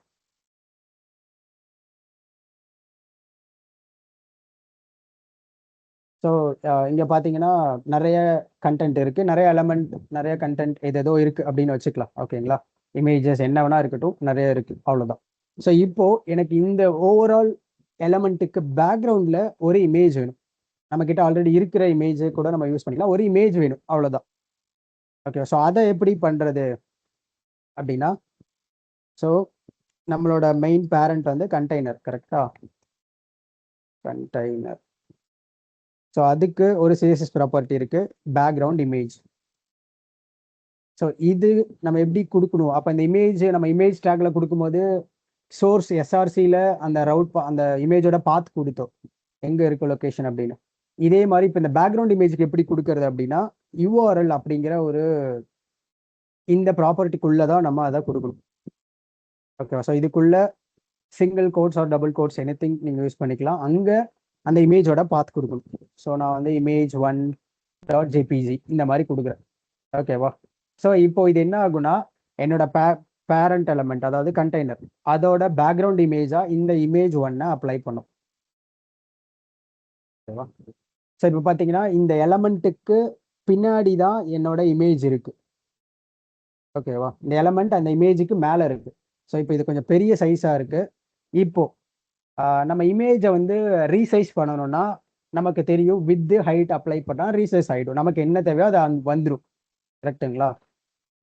ஸோ இங்கே பார்த்தீங்கன்னா நிறைய கண்டென்ட் இருக்கு, நிறைய எலமெண்ட், நிறைய கண்டென்ட் ஏதோ இருக்கு அப்படின்னு வச்சுக்கலாம். ஓகேங்களா? இமேஜஸ் என்ன வேணா இருக்கட்டும், நிறைய இருக்கு, அவ்வளோதான். ஸோ இப்போ எனக்கு இந்த ஓவரால் எலமெண்ட்டுக்கு பேக்ரவுண்ட்ல ஒரு இமேஜ் வேணும். நம்ம கிட்ட ஆல்ரெடி இருக்கிற இமேஜ் கூட நம்ம யூஸ் பண்ணிக்கலாம், ஒரு இமேஜ் வேணும், அவ்வளோதான். ஓகே, ஸோ அதை எப்படி பண்றது அப்படின்னா, ஸோ நம்மளோட மெயின் பேரண்ட் வந்து கண்டெய்னர், கரெக்டா? கண்டெய்னர். ஸோ அதுக்கு ஒரு சிஎஸ்எஸ் ப்ராப்பர்ட்டி இருக்கு, பேக்ரவுண்ட் இமேஜ். ஸோ இது நம்ம எப்படி கொடுக்கணும்? அப்போ இந்த இமேஜ் நம்ம இமேஜ் டேக்ல கொடுக்கும்போது சோர்ஸ் எஸ்ஆர்சியில் அந்த அந்த இமேஜோட பாத் கொடுத்தோம், எங்கே இருக்கு லொக்கேஷன் அப்படின்னு. இதே மாதிரி இப்போ இந்த பேக்ரவுண்ட் இமேஜுக்கு எப்படி கொடுக்கறது அப்படின்னா, யூஆர்எல் அப்படிங்கிற ஒரு இந்த ப்ராப்பர்ட்டிக்குள்ள தான் நம்ம அதை கொடுக்கணும். ஓகேவா? ஸோ இதுக்குள்ள single quotes or double quotes anything நீங்கள் யூஸ் பண்ணிக்கலாம். அங்கே அந்த இமேஜோட பாத் கொடுக்கணும். ஸோ நான் வந்து image1.jpg இந்த மாதிரி கொடுக்குறேன். ஓகேவா? ஸோ இப்போ இது என்ன ஆகுனா, என்னோட பேரண்ட் எலமெண்ட் அதாவது கண்டெய்னர் அதோட பேக்ரவுண்ட் இமேஜா இந்த இமேஜ் ஒன்னை அப்ளை பண்ணும். ஓகேவா? ஸோ இப்போ பார்த்தீங்கன்னா இந்த எலமெண்ட்டுக்கு பின்னாடி தான் என்னோட இமேஜ் இருக்கு. ஓகேவா? இந்த எலமெண்ட் அந்த இமேஜுக்கு மேலே இருக்கு. ஸோ இப்போ இது கொஞ்சம் பெரிய சைஸாக இருக்கு. இப்போ நம்ம இமேஜை வந்து ரீசைஸ் பண்ணணும்னா நமக்கு தெரியும் வித் ஹைட் அப்ளை பண்ணால் ரீசைஸ் ஆகிடும். நமக்கு என்ன தேவையோ அது வந்துடும். கரெக்டுங்களா?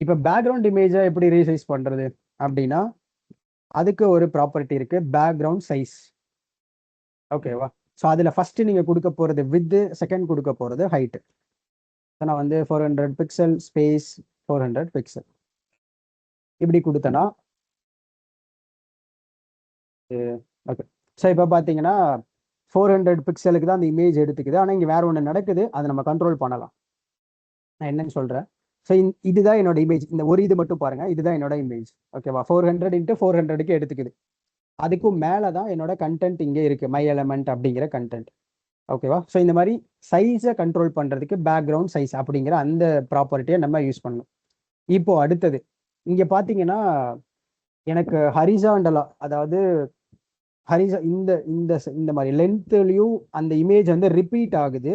இப்போ பேக்ரவுண்ட் இமேஜை எப்படி ரீசைஸ் பண்ணுறது அப்படின்னா அதுக்கு ஒரு ப்ராப்பர்ட்டி இருக்கு, பேக்ரவுண்ட் சைஸ். ஓகேவா? ஸோ அதில் ஃபர்ஸ்ட் நீங்கள் கொடுக்க போகிறது வித்து, செகண்ட் கொடுக்க போகிறது ஹைட்டு. நான் வந்து 400 பிக்சல் ஸ்பேஸ் 400 பிக்சல் இப்படி கொடுத்தேன்னா ஓகே. ஸோ இப்போ பார்த்தீங்கன்னா 400 பிக்சலுக்கு தான் அந்த இமேஜ் எடுத்துக்குது. ஆனால் இங்கே வேற ஒன்று நடக்குது, அதை நம்ம கண்ட்ரோல் பண்ணலாம். நான் என்னன்னு சொல்கிறேன். ஸோ இதுதான் என்னோட இமேஜ். இந்த ஒரு இது மட்டும் பாருங்க, இதுதான் என்னோட இமேஜ். ஓகேவா? 400 × 400க்கு எடுத்துக்குது. அதுக்கும் மேலே தான் என்னோட கண்டென்ட் இங்கே இருக்கு, மை எலமெண்ட் அப்படிங்கிற கண்டென்ட். ஓகேவா? ஸோ இந்த மாதிரி சைஸை கண்ட்ரோல் பண்ணுறதுக்கு பேக்ரவுண்ட் சைஸ் அப்படிங்கிற அந்த ப்ராப்பர்ட்டியை நம்ம யூஸ் பண்ணணும். இப்போ அடுத்தது இங்கே பார்த்தீங்கன்னா எனக்கு ஹரிசாண்டலா, அதாவது இந்த இந்த இந்த மாதிரி லென்த்லையும் அந்த இமேஜ் வந்து ரிப்பீட் ஆகுது,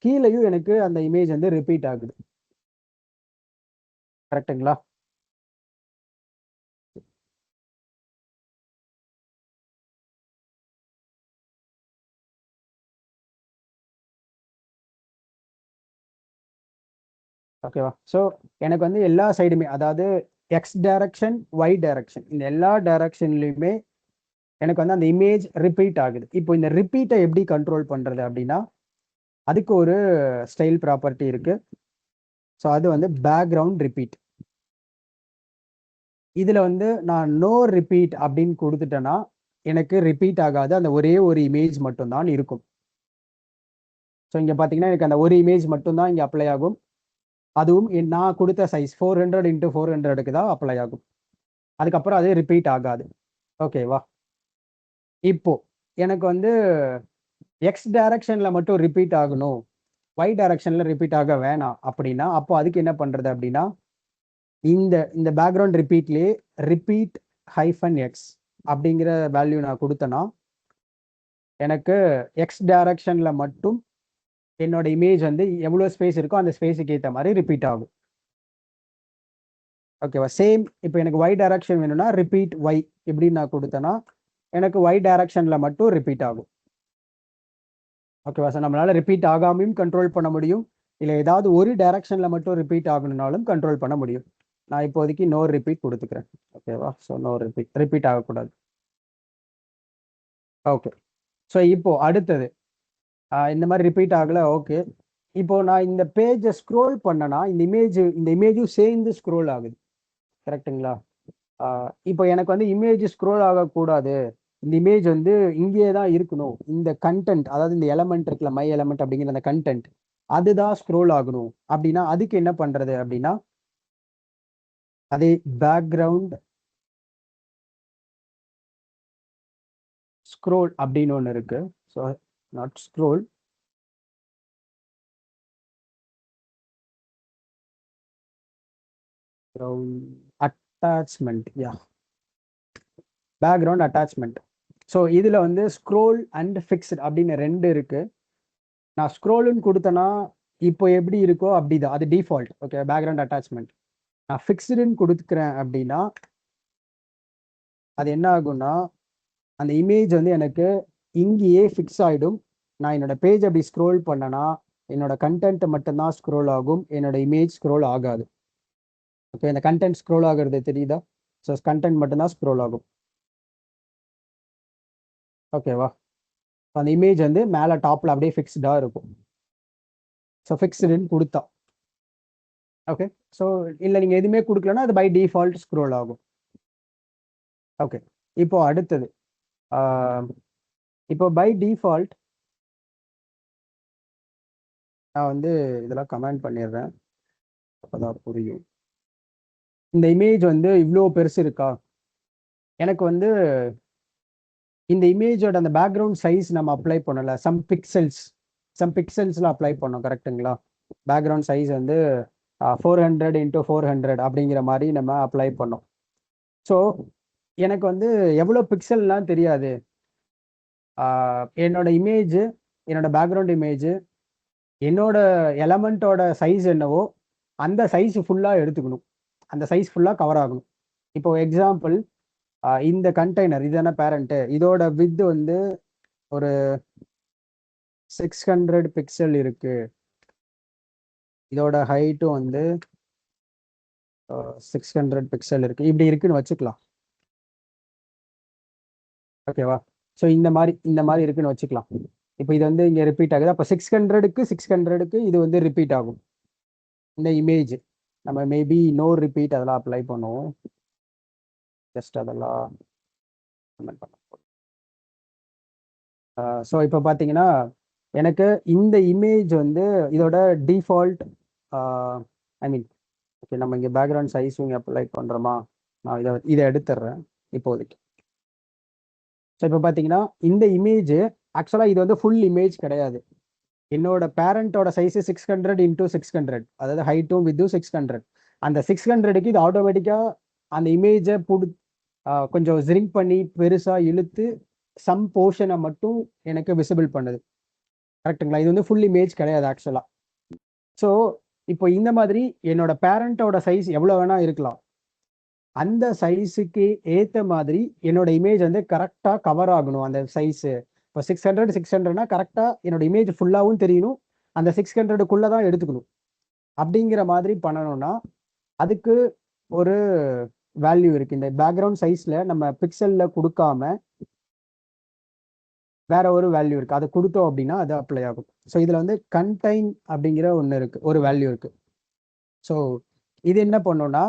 கீழேயும் எனக்கு அந்த இமேஜ் வந்து ரிப்பீட் ஆகுது. கரெக்டுங்களா? ஓகேவா? ஸோ எனக்கு வந்து எல்லா சைடுமே, அதாவது எக்ஸ் டைரக்ஷன், ஒய் டைரக்ஷன், இந்த எல்லா டைரக்ஷன்லையுமே எனக்கு வந்து அந்த இமேஜ் ரிப்பீட் ஆகுது. இப்போ இந்த ரிப்பீட்டை எப்படி கண்ட்ரோல் பண்ணுறது அப்படின்னா அதுக்கு ஒரு ஸ்டைல் ப்ராப்பர்ட்டி இருக்கு. ஸோ அது வந்து பேக்ரவுண்ட் ரிப்பீட். இதில் வந்து நான் நோ ரிப்பீட் அப்படின்னு கொடுத்துட்டேன்னா எனக்கு ரிப்பீட் ஆகாது, அந்த ஒரே ஒரு இமேஜ் மட்டும்தான் இருக்கும். ஸோ இங்கே பார்த்தீங்கன்னா எனக்கு அந்த ஒரு இமேஜ் மட்டும்தான் இங்கே அப்ளை ஆகும். அதுவும் நான் கொடுத்த சைஸ் 400 × 400க்கு தான் அப்ளை ஆகும். அதுக்கப்புறம் அது ரிப்பீட் ஆகாது. ஓகேவா? இப்போ எனக்கு வந்து எக்ஸ் டைரக்ஷனில் மட்டும் ரிப்பீட் ஆகணும், ஒய் டைரக்ஷனில் ரிப்பீட் ஆக வேணாம் அப்படின்னா அப்போ அதுக்கு என்ன பண்ணுறது அப்படின்னா இந்த பேக்ரவுண்ட் ரிப்பீட்லேயே ரிப்பீட் -x அப்படிங்கிற வேல்யூ நான் கொடுத்தேன்னா எனக்கு எக்ஸ் டைரக்ஷனில் மட்டும் என்னோட இமேஜ் வந்து எவ்வளோ ஸ்பேஸ் இருக்கோ அந்த ஸ்பேஸுக்கு ஏற்ற மாதிரி ரிப்பீட் ஆகும். ஓகேவா? சேம் இப்போ எனக்கு ஒய் டைரக்ஷன் வேணும்னா ரிப்பீட் ஒய் இப்படின்னு நான் கொடுத்தேன்னா எனக்கு ஒய் டைரக்ஷனில் மட்டும் ரிப்பீட் ஆகும். ஓகேவா? ஸோ நம்மளால ரிப்பீட் ஆகாமையும் கண்ட்ரோல் பண்ண முடியும், இல்லை ஏதாவது ஒரு டைரக்ஷனில் மட்டும் ரிப்பீட் ஆகணும்னாலும் கண்ட்ரோல் பண்ண முடியும். நான் இப்போதைக்கு நோ ரிப்பீட் கொடுத்துக்கிறேன். ஓகேவா? ஸோ நோ ரிப்பீட் ஆகக்கூடாது. ஓகே. ஸோ இப்போ அடுத்தது இந்த மாதிரி ரிப்பீட் ஆகலை. ஓகே. இப்போ நான் இந்த பேஜை ஸ்க்ரோல் பண்ணனா இந்த இமேஜும் சேர்ந்து ஸ்க்ரோல் ஆகுது. கரெக்டுங்களா? இப்போ எனக்கு வந்து இமேஜ் ஸ்க்ரோல் ஆகக்கூடாது, இந்த இமேஜ் வந்து இங்கேயே தான் இருக்கணும், இந்த கண்டென்ட் அதாவது இந்த எலமெண்ட் இருக்குல்ல, மை எலமெண்ட் அப்படிங்கிற அந்த கண்டென்ட் அதுதான் ஸ்க்ரோல் ஆகணும் அப்படின்னா அதுக்கு என்ன பண்றது அப்படின்னா அதே பேக்ரவுண்ட் ஸ்க்ரோல் அப்படின்னு ஒன்று இருக்கு. So not scroll, attachment, yeah background attachment. So இதில் வந்து ஸ்க்ரோல் அண்ட் ஃபிக்ஸ்ட் அப்படின்னு ரெண்டு இருக்கு. நான் ஸ்க்ரோலுன்னு கொடுத்தேன்னா இப்போ எப்படி இருக்கோ அப்படிதான், அது டிஃபால்ட். Okay, background attachment. நான் ஃபிக்ஸ்டுன்னு கொடுத்துக்கிறேன் அப்படின்னா அது என்ன ஆகும்னா அந்த இமேஜ் வந்து எனக்கு இங்கேயே ஃபிக்ஸ் ஆகிடும். நான் என்னோட பேஜ் அப்படி ஸ்க்ரோல் பண்ணனா என்னோட கண்டென்ட் மட்டும்தான் ஸ்க்ரோல் ஆகும், என்னோட இமேஜ் ஸ்க்ரோல் ஆகாது. ஓகே, இந்த கண்டென்ட் ஸ்க்ரோல் ஆகுறது தெரியுதா? ஸோ கண்டென்ட் மட்டும்தான் ஸ்க்ரோல் ஆகும். ஓகேவா? அந்த இமேஜ் வந்து மேலே டாப்பில் அப்படியே ஃபிக்ஸ்டாக இருக்கும். ஸோ ஃபிக்ஸ்டுன்னு கொடுத்தா ஓகே. ஸோ இல்லை நீங்கள் எதுவுமே கொடுக்கலன்னா அது பை டிஃபால்ட் ஸ்க்ரோல் ஆகும். ஓகே. இப்போ அடுத்தது இப்போ பை டிஃபால்ட் நான் வந்து இதெல்லாம் கமெண்ட் பண்ணிடுறேன், அப்போதான் புரியும். இந்த இமேஜ் வந்து இவ்வளோ பெருசு இருக்கா, எனக்கு வந்து இந்த இமேஜோட அந்த பேக்ரவுண்ட் சைஸ் நம்ம அப்ளை பண்ணல, சம் பிக்சல்ஸ்ல அப்ளை பண்ணோம். கரெக்டுங்களா? பேக்ரவுண்ட் சைஸ் வந்து 400 × 400 அப்படிங்கிற மாதிரி நம்ம அப்ளை பண்ணோம். ஸோ எனக்கு வந்து எவ்வளோ பிக்சல்லாம் தெரியாது. என்னோட இமேஜ், என்னோட பேக்ரவுண்ட் இமேஜ், என்னோட எலமெண்ட்டோட சைஸ் என்னவோ அந்த சைஸ் ஃபுல்லாக எடுத்துக்கணும். அந்த சைஸ் ஃபுல்லாக கவர் ஆகணும். இப்போ எக்ஸாம்பிள், இந்த கண்டெய்னர் இதுதானே பேரண்ட்டு, இதோட வித் வந்து ஒரு 600 பிக்சல் இருக்கு. இதோட ஹைட்டும் வந்து 600 பிக்சல் இருக்கு. இப்படி இருக்குன்னு வச்சுக்கலாம். ஓகேவா? ஸோ இந்த மாதிரி இருக்குன்னு வச்சுக்கலாம். இப்போ இது வந்து இங்கே ரிப்பீட் ஆகுது. அப்போ 600க்கு இது வந்து ரிப்பீட் ஆகும். இந்த இமேஜ் நம்ம மேபி நோ ரிப்பீட் அதெல்லாம் அப்ளை பண்ணுவோம். ஜஸ்ட் அதெல்லாம் கமெண்ட் பண்ண. ஸோ இப்போ பார்த்தீங்கன்னா எனக்கு இந்த இமேஜ் வந்து இதோட டிஃபால்ட், ஐ மீன் ஓகே, நம்ம இங்கே பேக்ரவுண்ட் சைஸ் இங்கே அப்ளை பண்ணுறோமா, நான் இதை எடுத்துடுறேன் இப்போதைக்கு. ஸோ இப்போ பார்த்தீங்கன்னா இந்த இமேஜ் ஆக்சுவலாக இது வந்து ஃபுல் இமேஜ் கிடையாது. என்னோட பேரண்டோட சைஸு 600 × 600, அதாவது ஹைட்டும் வித்தும் 600. அந்த 600க்கு இது ஆட்டோமேட்டிக்காக அந்த இமேஜை கொஞ்சம் ஜிரிங்க் பண்ணி பெருசாக இழுத்து சம் போர்ஷனை மட்டும் எனக்கு விசிபிள் பண்ணுது. கரெக்டுங்களா? இது வந்து ஃபுல் இமேஜ் கிடையாது ஆக்சுவலாக. ஸோ இப்போ இந்த மாதிரி என்னோட பேரண்டோட சைஸ் எவ்வளோ வேணால் இருக்கலாம். அந்த சைஸுக்கு ஏற்ற மாதிரி என்னோட இமேஜ் வந்து கரெக்டாக கவர் ஆகணும். அந்த சைஸு இப்போ 600னா கரெக்டாக என்னோட இமேஜ் ஃபுல்லாகவும் தெரியணும். அந்த 600க்குள்ளே தான் எடுத்துக்கணும். அப்படிங்கிற மாதிரி பண்ணணும்னா அதுக்கு ஒரு வேல்யூ இருக்குது. இந்த பேக்ரவுண்ட் சைஸில் நம்ம பிக்சலில் கொடுக்காம வேற ஒரு வேல்யூ இருக்குது. அதை கொடுத்தோம் அப்படின்னா அது அப்ளை ஆகும். ஸோ இதில் வந்து கண்டெய்ன் அப்படிங்கிற ஒன்று இருக்குது, ஒரு வேல்யூ இருக்குது. ஸோ இது என்ன பண்ணோன்னா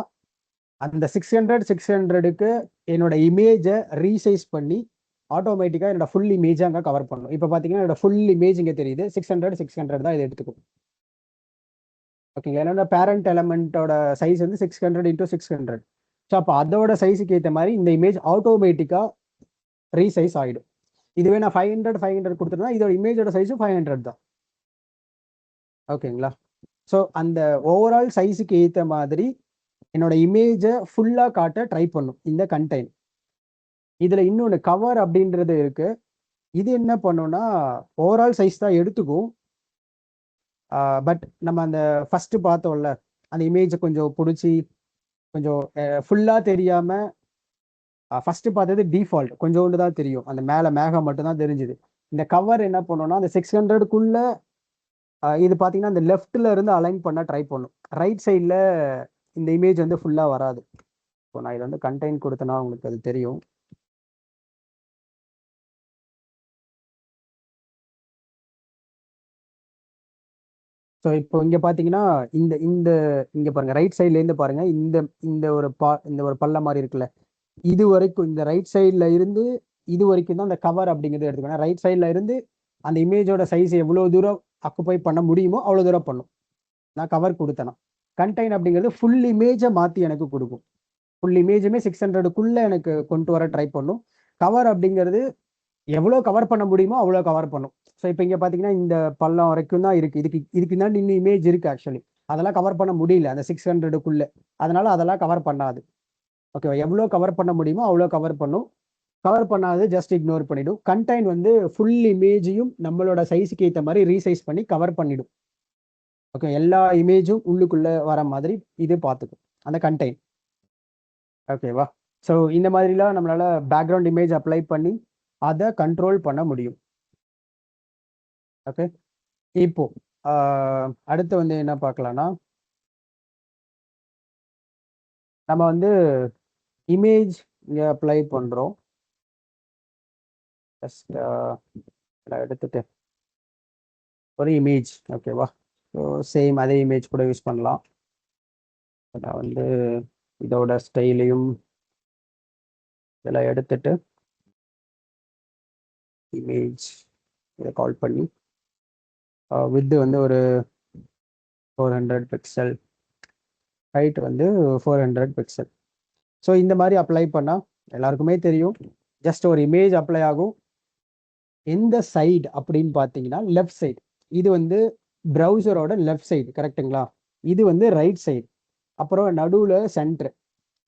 அந்த 600க்கு என்னோட இமேஜை ரீசைஸ் பண்ணி ஆட்டோமேட்டிக்காக என்னோட ஃபுல் இமேஜை அங்கே கவர் பண்ணணும். இப்போ பார்த்தீங்கன்னா என்னோட ஃபுல் இமேஜ் இங்கே தெரியுது. 600 தான் இதை எடுத்துக்கும். ஓகேங்களா? என்னோட பேரண்ட் எலமெண்ட்டோட சைஸ் வந்து 600 × 600. ஸோ அப்போ அதோட சைஸுக்கு ஏற்ற மாதிரி இந்த இமேஜ் ஆட்டோமேட்டிக்காக ரீசைஸ் ஆகிடும். இதுவே நான் 500 கொடுத்துருந்தா இதோட இமேஜோட சைஸும் 500 தான். ஓகேங்களா? ஸோ அந்த ஓவரால் சைஸுக்கு ஏற்ற மாதிரி என்னோட இமேஜை ஃபுல்லாக காட்ட ட்ரை பண்ணும் இந்த கண்டெய்ன். இதில் இன்னொன்று கவர் அப்படின்றது இருக்குது. இது என்ன பண்ணுன்னா ஓவரால் சைஸ் தான் எடுத்துக்கும். பட் நம்ம அந்த ஃபஸ்ட்டு பார்த்தோம்ல, அந்த இமேஜை கொஞ்சம் பிடிச்சி கொஞ்சம் ஃபுல்லாக தெரியாமல் ஃபஸ்ட்டு பார்த்தது டிஃபால்ட் கொஞ்சோண்டு தான் தெரியும். அந்த மேலே மேகம் மட்டும்தான் தெரிஞ்சுது. இந்த கவர் என்ன பண்ணோன்னா அந்த 600க்குள்ளே இது பார்த்தீங்கன்னா இந்த லெஃப்டில் இருந்து அலைன் பண்ண ட்ரை பண்ணும். ரைட் சைடில் இந்த இமேஜ் வந்து ஃபுல்லாக வராது. இப்போ நான் இதை வந்து கண்டெய்ன் கொடுத்தேன்னா உங்களுக்கு அது தெரியும். ஸோ இப்போ இங்கே பார்த்தீங்கன்னா இந்த இந்த இங்கே பாருங்கள், ரைட் சைட்லேருந்து பாருங்கள், இந்த இந்த ஒரு பல்ல மாதிரி இருக்குல்ல, இது வரைக்கும் இந்த ரைட் சைடில் இருந்து இது வரைக்கும் தான் அந்த கவர் அப்படிங்கிறது எடுத்துக்கணும். ரைட் சைடில் இருந்து அந்த இமேஜோட சைஸ் எவ்வளோ தூரம் அக்குப்பை பண்ண முடியுமோ அவ்வளோ தூரம் பண்ணும். நான் கவர் கொடுத்தேன்னா கண்டெய்ன் அப்படிங்கிறது ஃபுல் இமேஜை மாற்றி எனக்கு கொடுக்கும். ஃபுல் இமேஜுமே 600க்குள்ளே எனக்கு கொண்டு வர ட்ரை பண்ணும். கவர் அப்படிங்கிறது எவ்வளோ கவர் பண்ண முடியுமோ அவ்வளோ கவர் பண்ணும். ஸோ இப்போ இங்கே பார்த்தீங்கன்னா இந்த பள்ளம் வரைக்கும் தான் இருக்குது. இதுக்கு தான் இன்னும் இமேஜ் இருக்குது ஆக்சுவலி. அதெல்லாம் கவர் பண்ண முடியல அந்த 600க்குள்ளே. அதனால் அதெல்லாம் கவர் பண்ணாது. ஓகேவா? எவ்வளோ கவர் பண்ண முடியுமோ அவ்வளோ கவர் பண்ணும். கவர் பண்ணாது ஜஸ்ட் இக்னோர் பண்ணிவிடும். கண்டெய்ன் வந்து ஃபுல் இமேஜையும் நம்மளோட சைஸுக்கு ஏற்ற மாதிரி ரீசைஸ் பண்ணி கவர் பண்ணிவிடும். ஓகே, எல்லா இமேஜும் உள்ளுக்குள்ளே வர மாதிரி இது பார்த்துக்கும் அந்த கண்டெய்ன். ஓகேவா? ஸோ இந்த மாதிரிலாம் நம்மளால் பேக்ரவுண்ட் இமேஜ் அப்ளை பண்ணி அதை கண்ட்ரோல் பண்ண முடியும். ஓகே, இப்போ அடுத்து வந்து என்ன பார்க்கலான்னா, நம்ம வந்து இமேஜ் இங்கே அப்ளை பண்ணுறோம். ஜஸ்ட் எடுத்துட்டு ஒரு இமேஜ். ஓகேவா? ஸோ சேம் அதே இமேஜ் கூட யூஸ் பண்ணலாம். நான் வந்து இதோட ஸ்டைலையும் இதெல்லாம் எடுத்துட்டு இமேஜ் இதை கால் பண்ணி வித்து வந்து ஒரு 400 பிக்சல், ஹைட் வந்து 400 பிக்சல். ஸோ இந்த மாதிரி அப்ளை பண்ணால் எல்லாருக்குமே தெரியும், ஜஸ்ட் ஒரு இமேஜ் அப்ளை ஆகும். எந்த சைடு அப்படின்னு பார்த்தீங்கன்னா லெஃப்ட் சைடு. இது வந்து ப்ரௌசரோட லெஃப்ட் சைடு, கரெக்டுங்களா? இது வந்து ரைட் சைடு. அப்புறம் நடுவில் சென்ட்ரு.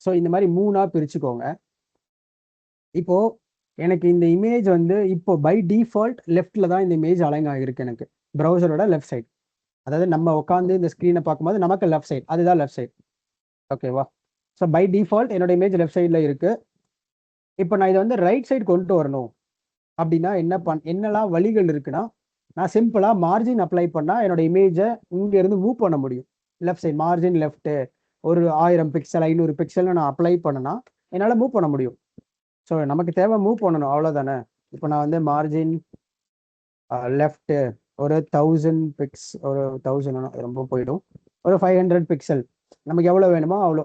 ஸோ இந்த மாதிரி 3ஆ பிரிச்சுக்கோங்க. இப்போ எனக்கு இந்த இமேஜ் வந்து இப்போ பை டிஃபால்ட் லெஃப்ட்ல தான் இந்த இமேஜ் அலைன் ஆகிருக்கு எனக்கு ப்ரௌசரோட லெஃப்ட் சைட். அதாவது நம்ம உட்காந்து இந்த ஸ்க்ரீனை பார்க்கும்போது நமக்கு லெஃப்ட் சைட், அதுதான் லெஃப்ட் சைட். ஓகேவா? ஸோ பை டிஃபால்ட் என்னோட இமேஜ் லெஃப்ட் சைடில் இருக்கு. இப்போ நான் இதை வந்து ரைட் சைடு கொண்டு வரணும் அப்படின்னா என்னெல்லாம் வழிகள் இருக்குன்னா, நான் சிம்பிளாக மார்ஜின் அப்ளை பண்ணால் என்னோட இமேஜை இங்கேருந்து மூவ் பண்ண முடியும். லெஃப்ட் சைட் மார்ஜின் லெஃப்ட்டு ஒரு 1000 பிக்சல் 500 பிக்சல்னு நான் அப்ளை பண்ணனா என்னால் மூவ் பண்ண முடியும். ஸோ நமக்கு தேவை மூவ் பண்ணணும், அவ்வளோதானே. இப்போ நான் வந்து மார்ஜின் லெஃப்ட்டு ஒரு 1000 பிக்ஸ், ஒரு 1000 ரொம்ப போயிடும், ஒரு 500 பிக்சல் நமக்கு எவ்வளோ வேணுமோ அவ்வளோ.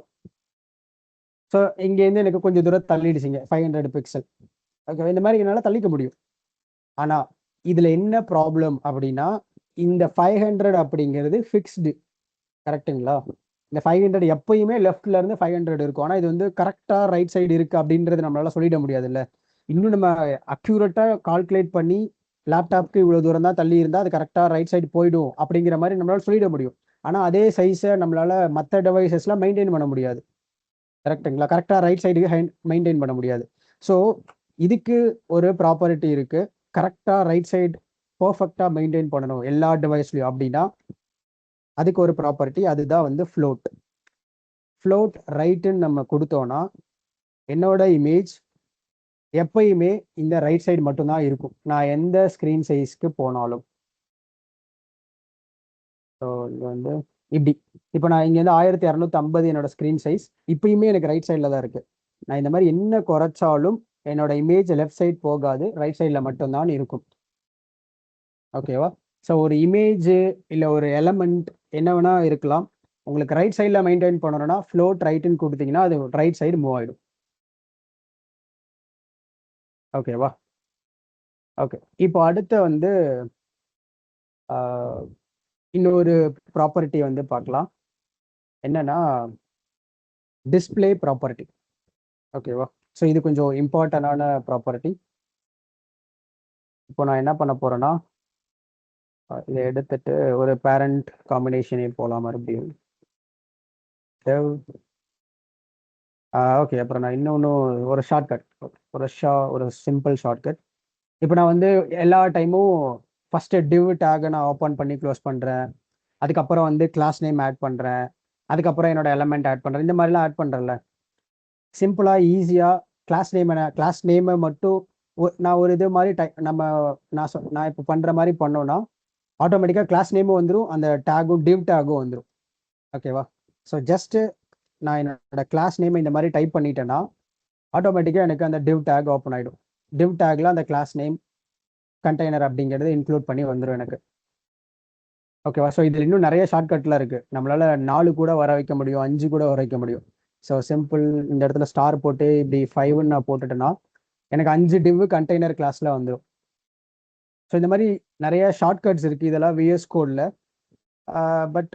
ஸோ இங்கேருந்து எனக்கு கொஞ்சம் தூரம் தள்ளிடுச்சிங்க 500 பிக்சல். ஓகே, இந்த மாதிரி என்னால் தள்ளிக்க முடியும். ஆனால் இதில் என்ன ப்ராப்ளம் அப்படின்னா, இந்த 500 அப்படிங்கிறது ஃபிக்ஸ்டு, கரெக்டுங்களா? இந்த 500 எப்பயுமே லெஃப்ட்ல இருந்து 500 இருக்கும். ஆனால் இது வந்து கரெக்டாக ரைட் சைடு இருக்குது அப்படின்றது நம்மளால சொல்லிட முடியாதுல்ல. இன்னும் நம்ம அக்யூரேட்டாக கால்குலேட் பண்ணி லேப்டாப்க்கு இவ்வளோ தூரம் தான் தள்ளி இருந்தால் அது கரெக்டாக ரைட் சைடு போயிடும் அப்படிங்கிற மாதிரி நம்மளால சொல்லிட முடியும். ஆனால் அதே சைஸை நம்மளால மற்ற டிவைசஸ்லாம் மெயின்டைன் பண்ண முடியாது, கரெக்டுங்களா? கரெக்டாக ரைட் சைடுக்கு மெயின்டைன் பண்ண முடியாது. ஸோ இதுக்கு ஒரு ப்ராப்பர்ட்டி இருக்கு, கரெக்டாக ரைட் சைடு பர்ஃபெக்டாக மெயின்டைன் பண்ணணும் எல்லா டிவைஸ்லையும் அப்படின்னா அதுக்கு ஒரு ப்ராப்பர்ட்டி, அதுதான் வந்து ஃப்ளோட். ஃப்ளோட் ரைட்டுன்னு நம்ம கொடுத்தோன்னா என்னோட இமேஜ் எப்பயுமே இந்த ரைட் சைடு மட்டும்தான் இருக்கும், நான் எந்த ஸ்க்ரீன் சைஸ்க்கு போனாலும். ஸோ இது வந்து இப்படி இப்போ நான் இங்கேருந்து 1250 என்னோட ஸ்க்ரீன் சைஸ் இப்பயுமே எனக்கு ரைட் சைடில் தான் இருக்குது. நான் இந்த மாதிரி என்ன குறைச்சாலும் என்னோட இமேஜ் லெஃப்ட் சைட் போகாது, ரைட் சைடில் மட்டும்தான் இருக்கும். ஓகேவா? ஸோ ஒரு இமேஜ் இல்லை ஒரு எலமெண்ட் என்ன வேணா இருக்கலாம், உங்களுக்கு ரைட் சைடில் மெயின்டைன் பண்ணணும்னா ஃப்ளோட் ரைட்டுன்னு கொடுத்தீங்கன்னா அது ரைட் சைடு மூவ் ஆகிடும். ஓகேவா? ஓகே, இப்போ அடுத்த வந்து இன்னொரு ப்ராப்பர்ட்டி வந்து பார்க்கலாம், என்னன்னா டிஸ்பிளே ப்ராப்பர்ட்டி. ஓகேவா? ஸோ இது கொஞ்சம் இம்பார்ட்டண்டான ப்ராப்பர்ட்டி. இப்போ நான் என்ன பண்ண போறேன்னா இதை எடுத்துட்டு ஒரு பேரண்ட் காம்பினேஷனே போகலாம் மறுபடியும். ஓகே, அப்புறம் நான் இன்னொன்று ஒரு ஷார்ட்கட், ஒரு சிம்பிள் ஷார்ட்கட். இப்போ நான் வந்து எல்லா டைமும் ஃபஸ்ட்டு டிவ் டேகை நான் ஓப்பன் பண்ணி க்ளோஸ் பண்ணுறேன், அதுக்கப்புறம் வந்து கிளாஸ் நேம் ஆட் பண்ணுறேன், அதுக்கப்புறம் என்னோட எலமெண்ட் ஆட் பண்ணுறேன், இந்த மாதிரிலாம் ஆட் பண்ணுறேன்ல. சிம்பிளாக ஈஸியாக கிளாஸ் நேமை மட்டும் நான் ஒரு இது மாதிரி நான் இப்போ பண்ணுற மாதிரி பண்ணோன்னா ஆட்டோமேட்டிக்காக கிளாஸ் நேமும் வந்துடும், அந்த டேகும் டிவ் டேகும் வந்துடும். ஓகேவா? ஸோ ஜஸ்ட்டு நான் என்னோட கிளாஸ் நேம் இந்த மாதிரி டைப் பண்ணிட்டேன்னா ஆட்டோமேட்டிக்காக எனக்கு அந்த டிவ் டேக் ஓப்பன் ஆகிடும். டிவ் டேக்ல அந்த கிளாஸ் நேம் கண்டெய்னர் அப்படிங்கிறது இன்க்ளூட் பண்ணி வந்துடும் எனக்கு. ஓகேவா? ஸோ இதில் இன்னும் நிறைய ஷார்ட்கட்லாம் இருக்குது, நம்மளால் 4 கூட வர வைக்க முடியும், 5 கூட வர வைக்க முடியும். ஸோ சிம்பிள் இந்த இடத்துல ஸ்டார் போட்டு இப்படி 5ன்னு நான் போட்டுட்டேன்னா எனக்கு 5 டிவ் கண்டெய்னர் கிளாஸில் வந்துடும். ஸோ இந்த மாதிரி நிறைய ஷார்ட்கட்ஸ் இருக்குது, இதெல்லாம் விஎஸ் கோடில். பட்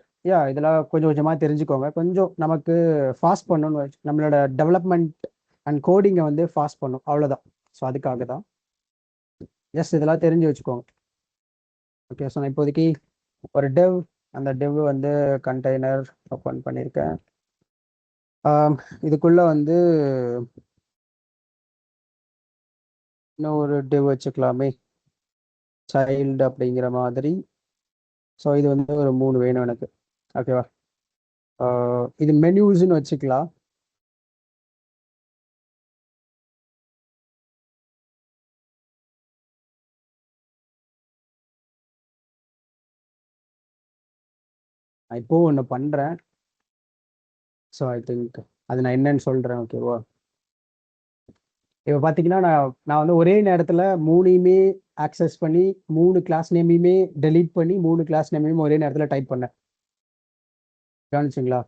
இதெல்லாம் கொஞ்சம் கொஞ்சமாக தெரிஞ்சுக்கோங்க, கொஞ்சம் நமக்கு ஃபாஸ்ட் பண்ணணும்னு நம்மளோட டெவலப்மெண்ட் அண்ட் கோடிங்கை வந்து ஃபாஸ்ட் பண்ணும், அவ்வளோதான். ஸோ அதுக்காக தான் ஜஸ்ட் இதெல்லாம் தெரிஞ்சு வச்சுக்கோங்க. ஓகே, ஸோ நான் இப்போதைக்கு ஒரு அந்த டெவ் வந்து கண்டெய்னர் ஓப்பன் பண்ணியிருக்கேன். இதுக்குள்ளே வந்து இன்னும் ஒரு டெவ் வச்சுக்கலாமே, சைல்டு அப்படிங்கிற மாதிரி. ஸோ இது வந்து ஒரு 3 வேணும் எனக்கு. ஓகேவா? இது மெனுஸ்ன்னு வச்சுக்கலாம். நான் இப்போ ஒன்று பண்ணுறேன். ஸோ ஐ திங்க் அது நான் என்னன்னு சொல்கிறேன். ஓகேவா? இப்போ பார்த்தீங்கன்னா நான் வந்து ஒரே நேரத்தில் 3யுமே ஆக்சஸ் பண்ணி 3 கிளாஸ் நேமையுமே டெலீட் பண்ணி 3 கிளாஸ் நேமையுமே ஒரே நேரத்தில் டைப் பண்ணேன், கவனிச்சிங்களா?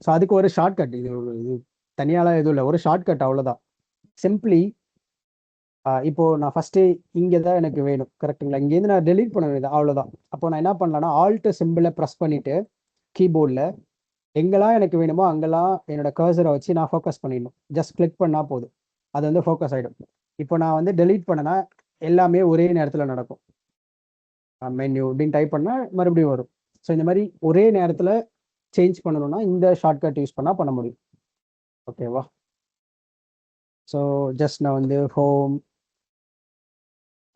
ஸோ அதுக்கு ஒரு ஷார்ட்கட், இது தனியாலாம் எதுவும் இல்லை, ஒரு ஷார்ட்கட் அவ்வளோதான். சிம்பிளி இப்போ நான் ஃபஸ்ட்டு இங்கே தான் எனக்கு வேணும், கரெக்டுங்களா? இங்கேருந்து நான் டெலீட் பண்ண வேண்டியது அவ்வளோதான். அப்போ நான் என்ன பண்ணலான்னா ஆல்ட் சிம்பிளை ப்ரெஸ் பண்ணிவிட்டு கீபோர்டில் எங்கெல்லாம் எனக்கு வேணுமோ அங்கெல்லாம் என்னோட கர்சரை வச்சு நான் ஃபோக்கஸ் பண்ணிடணும். ஜஸ்ட் கிளிக் பண்ணால் போதும், அது வந்து ஃபோக்கஸ் ஆகிடும். இப்போ நான் வந்து டெலீட் பண்ணனா எல்லாமே ஒரே நேரத்தில் நடக்கும். மெனு அப்படின்னு டைப் பண்ணால் மறுபடியும் வரும். ஸோ இந்த மாதிரி ஒரே நேரத்தில் சேஞ்ச் பண்ணணும்னா இந்த ஷார்ட்கட் யூஸ் பண்ணால் பண்ண முடியும். ஓகேவா? ஸோ ஜஸ்ட் நான் வந்து ஹோம்.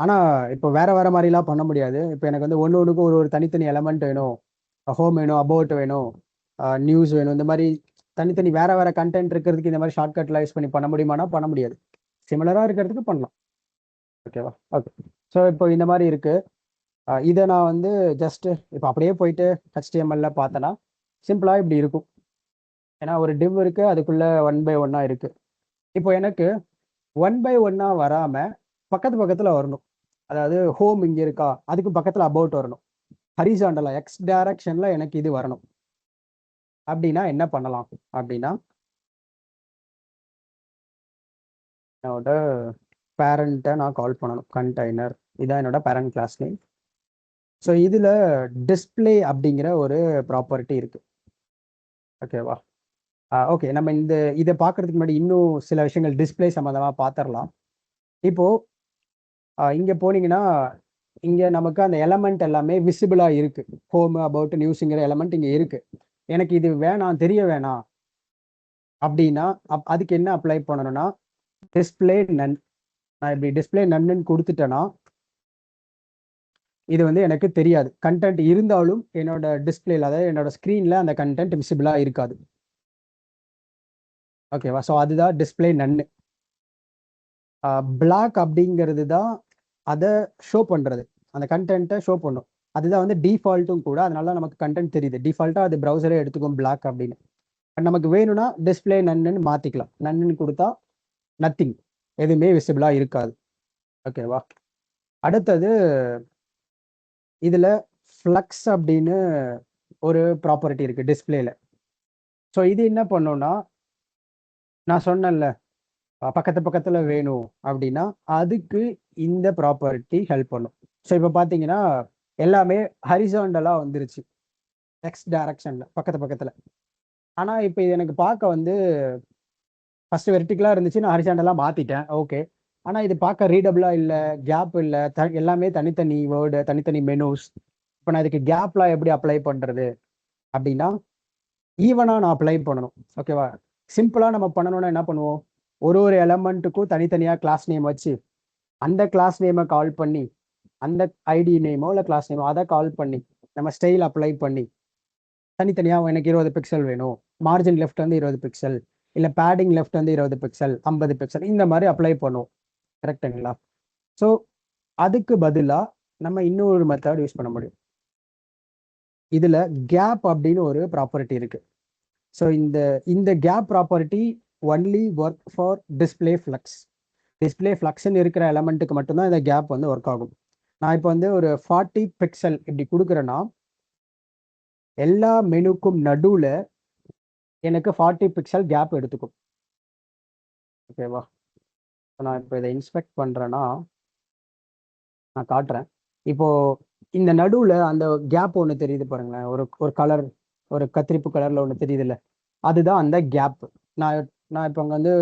ஆனால் இப்போ வேற வேற மாதிரிலாம் பண்ண முடியாது. இப்போ எனக்கு வந்து ஒன்று ஒன்றுக்கும் ஒரு ஒரு தனித்தனி எலமெண்ட் வேணும். ஹோம் வேணும், அபவுட் வேணும், நியூஸ் வேணும். இந்த மாதிரி தனித்தனி வேற வேற கண்டென்ட் இருக்கிறதுக்கு இந்த மாதிரி ஷார்ட்கட்லாம் யூஸ் பண்ணி பண்ண முடியுமானா பண்ண முடியாது. சிமிலராக இருக்கிறதுக்கு பண்ணலாம். ஓகேவா? ஓகே. ஸோ இப்போ இந்த மாதிரி இருக்கு. இதை நான் வந்து ஜஸ்ட் இப்போ அப்படியே போயிட்டு HTML பார்த்தேன்னா சிம்பிளாக இப்படி இருக்கும். ஏன்னா ஒரு டிவ் இருக்கு, அதுக்குள்ள 1 by 1 இருக்கு. இப்போ எனக்கு 1 by 1 வராம பக்கத்து பக்கத்துல வரணும். அதாவது ஹோம் இங்க இருக்கா, அதுக்கு பக்கத்துல அபவுட் வரணும். ஹரிசாண்டலா எக்ஸ் டைரக்ஷன்ல எனக்கு இது வரணும். அப்படின்னா என்ன பண்ணலாம் அப்படின்னா, என்னோட பேரண்ட்டை நான் கால் பண்ணணும். கண்டெய்னர் இதான் என்னோட பேரண்ட் கிளாஸ் நேம். ஸோ இதுல டிஸ்பிளே அப்படிங்கிற ஒரு ப்ராப்பர்ட்டி இருக்கு. ஓகேவா? ஓகே, நம்ம இதை பார்க்கறதுக்கு முன்னாடி இன்னும் சில விஷயங்கள் டிஸ்பிளே சம்மந்தமா பார்த்துடலாம். இப்போ இங்க போனீங்கன்னா இங்க நமக்கு அந்த எலமெண்ட் எல்லாமே விசிபிளா இருக்கு. ஹோம், அபவுட், நியூஸ்ங்கிற எலமெண்ட் இங்க இருக்கு. எனக்கு இது வேணாம், தெரிய வேணாம் அப்படின்னா அதுக்கு என்ன அப்ளை பண்ணணும்னா டிஸ்பிளே நன். நான் இப்படி டிஸ்பிளே நன்னு கொடுத்துட்டேன்னா இது வந்து எனக்கு தெரியாது. கண்டென்ட் இருந்தாலும் என்னோட டிஸ்பிளேல, அதாவது என்னோட ஸ்க்ரீன்ல அந்த கண்டென்ட் விசிபிளா இருக்காது. ஓகேவா? ஸோ அதுதான் டிஸ்பிளே நன்னு. பிளாக் அப்படிங்கிறது தான் அதை ஷோ பண்றது, அந்த கண்டென்ட்டை ஷோ பண்ணும். அதுதான் வந்து டிஃபால்ட்டும் கூட. அதனால நமக்கு கண்டென்ட் தெரியுது. டிஃபால்ட்டா அது ப்ரௌசரே எடுத்துக்கும் பிளாக் அப்படின்னு. நமக்கு வேணும்னா டிஸ்பிளே நன்னு மாத்திக்கலாம். நன்னு கொடுத்தா நத்திங், எதுவுமே விசிபிளா இருக்காது. ஓகேவா? அடுத்தது இதுல ஃப்ளக்ஸ் அப்படின்னு ஒரு ப்ராப்பர்ட்டி இருக்கு டிஸ்பிளேல. ஸோ இது என்ன பண்ணும்னா, நான் சொன்னேன்ல பக்கத்து பக்கத்துல வேணும் அப்படின்னா அதுக்கு இந்த ப்ராப்பர்ட்டி ஹெல்ப் பண்ணும். ஸோ இப்போ பார்த்தீங்கன்னா எல்லாமே ஹரிசாண்டலா வந்துருச்சு, எக்ஸ் டைரக்ஷன்ல பக்கத்து பக்கத்துல. ஆனா இப்போ இது எனக்கு பார்க்க வந்து ஃபர்ஸ்ட் வெர்டிகலா இருந்துச்சு, நான் ஹரிசாண்டலா மாத்திட்டேன். ஓகே. ஆனா இது பார்க்க ரீடபிளா இல்ல, கேப் இல்ல, எல்லாமே தனித்தனி வேர்டு, தனித்தனி மெனூஸ். இப்போ நான் இதுக்கு கேப்லாம் எப்படி அப்ளை பண்றது அப்படின்னா, ஈவனா நான் அப்ளை பண்ணணும். ஓகேவா? சிம்பிளா நம்ம பண்ணணும்னா என்ன பண்ணுவோம், ஒரு ஒரு எலமெண்ட்டுக்கும் தனித்தனியா கிளாஸ் நேம் வச்சு அந்த கிளாஸ் நேமை கால் பண்ணி அந்த ஐடி நேமோ இல்லை கிளாஸ் நேமோ அதை கால் பண்ணி நம்ம ஸ்டைல் அப்ளை பண்ணி தனித்தனியாக எனக்கு 20 பிக்சல் வேணும், மார்ஜின் லெஃப்ட் வந்து 20 பிக்சல், இல்லை பேடிங் லெஃப்ட் வந்து 20 பிக்சல், 50 பிக்சல், இந்த மாதிரி அப்ளை பண்ணுவோம். கரெக்டுங்களா? ஸோ அதுக்கு பதிலாக நம்ம இன்னொரு மெத்தட் யூஸ் பண்ண முடியும். இதுல கேப் அப்படின்னு ஒரு ப்ராப்பர்ட்டி இருக்கு. ஸோ இந்த gap property only work for display flex. Display ஃப்ளக்ஸ்ன்னு இருக்கிற எலமெண்ட்டுக்கு மட்டும்தான் இந்த கேப் வந்து ஒர்க் ஆகும். நான் இப்போ வந்து ஒரு 40 பிக்சல் இப்படி கொடுக்குறேன்னா எல்லா மெனுக்கும் நடுவுல எனக்கு 40 பிக்சல் கேப் எடுத்துக்கும். ஓகேவா? நான் இப்போ இதை இன்ஸ்பெக்ட் பண்றேன்னா நான் காட்டுறேன். இப்போ இந்த நடுவுல அந்த கேப் ஒன்று தெரியுது பாருங்களேன், ஒரு ஒரு கலர், ஒரு கத்திரிப்பு கலர்ல ஒன்று தெரியுதுல்ல, அதுதான் அந்த கேப். நான் நான் இப்போ அங்கே வந்து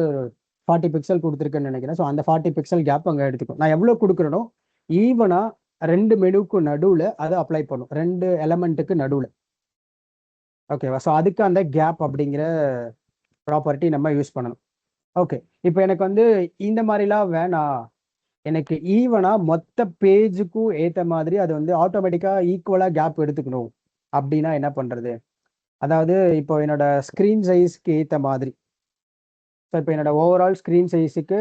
40 பிக்சல் கொடுத்துருக்கேன்னு நினைக்கிறேன். ஸோ அந்த 40 பிக்சல் கேப் அங்கே எடுத்துக்கும். நான் எவ்வளோ கொடுக்குறேனோ ஈவனா 2 மெனுக்கு நடுவுல அதை அப்ளை பண்ணும், 2 எலமெண்ட்டுக்கு நடுவுல. ஓகேவா? ஸோ அதுக்கு அந்த கேப் அப்படிங்கிற ப்ராப்பர்ட்டி நம்ம யூஸ் பண்ணணும். ஓகே. இப்போ எனக்கு வந்து இந்த மாதிரிலாம் வேணாம், எனக்கு ஈவனா மொத்த பேஜுக்கும் ஏற்ற மாதிரி அது வந்து ஆட்டோமேட்டிக்கா ஈக்குவலா கேப் எடுத்துக்கணும் அப்படின்னா என்ன பண்றது? அதாவது இப்போ என்னோட ஸ்க்ரீன் சைஸ்க்கு ஏற்ற மாதிரி. ஸோ இப்போ என்னோட ஓவரால் ஸ்க்ரீன் சைஸுக்கு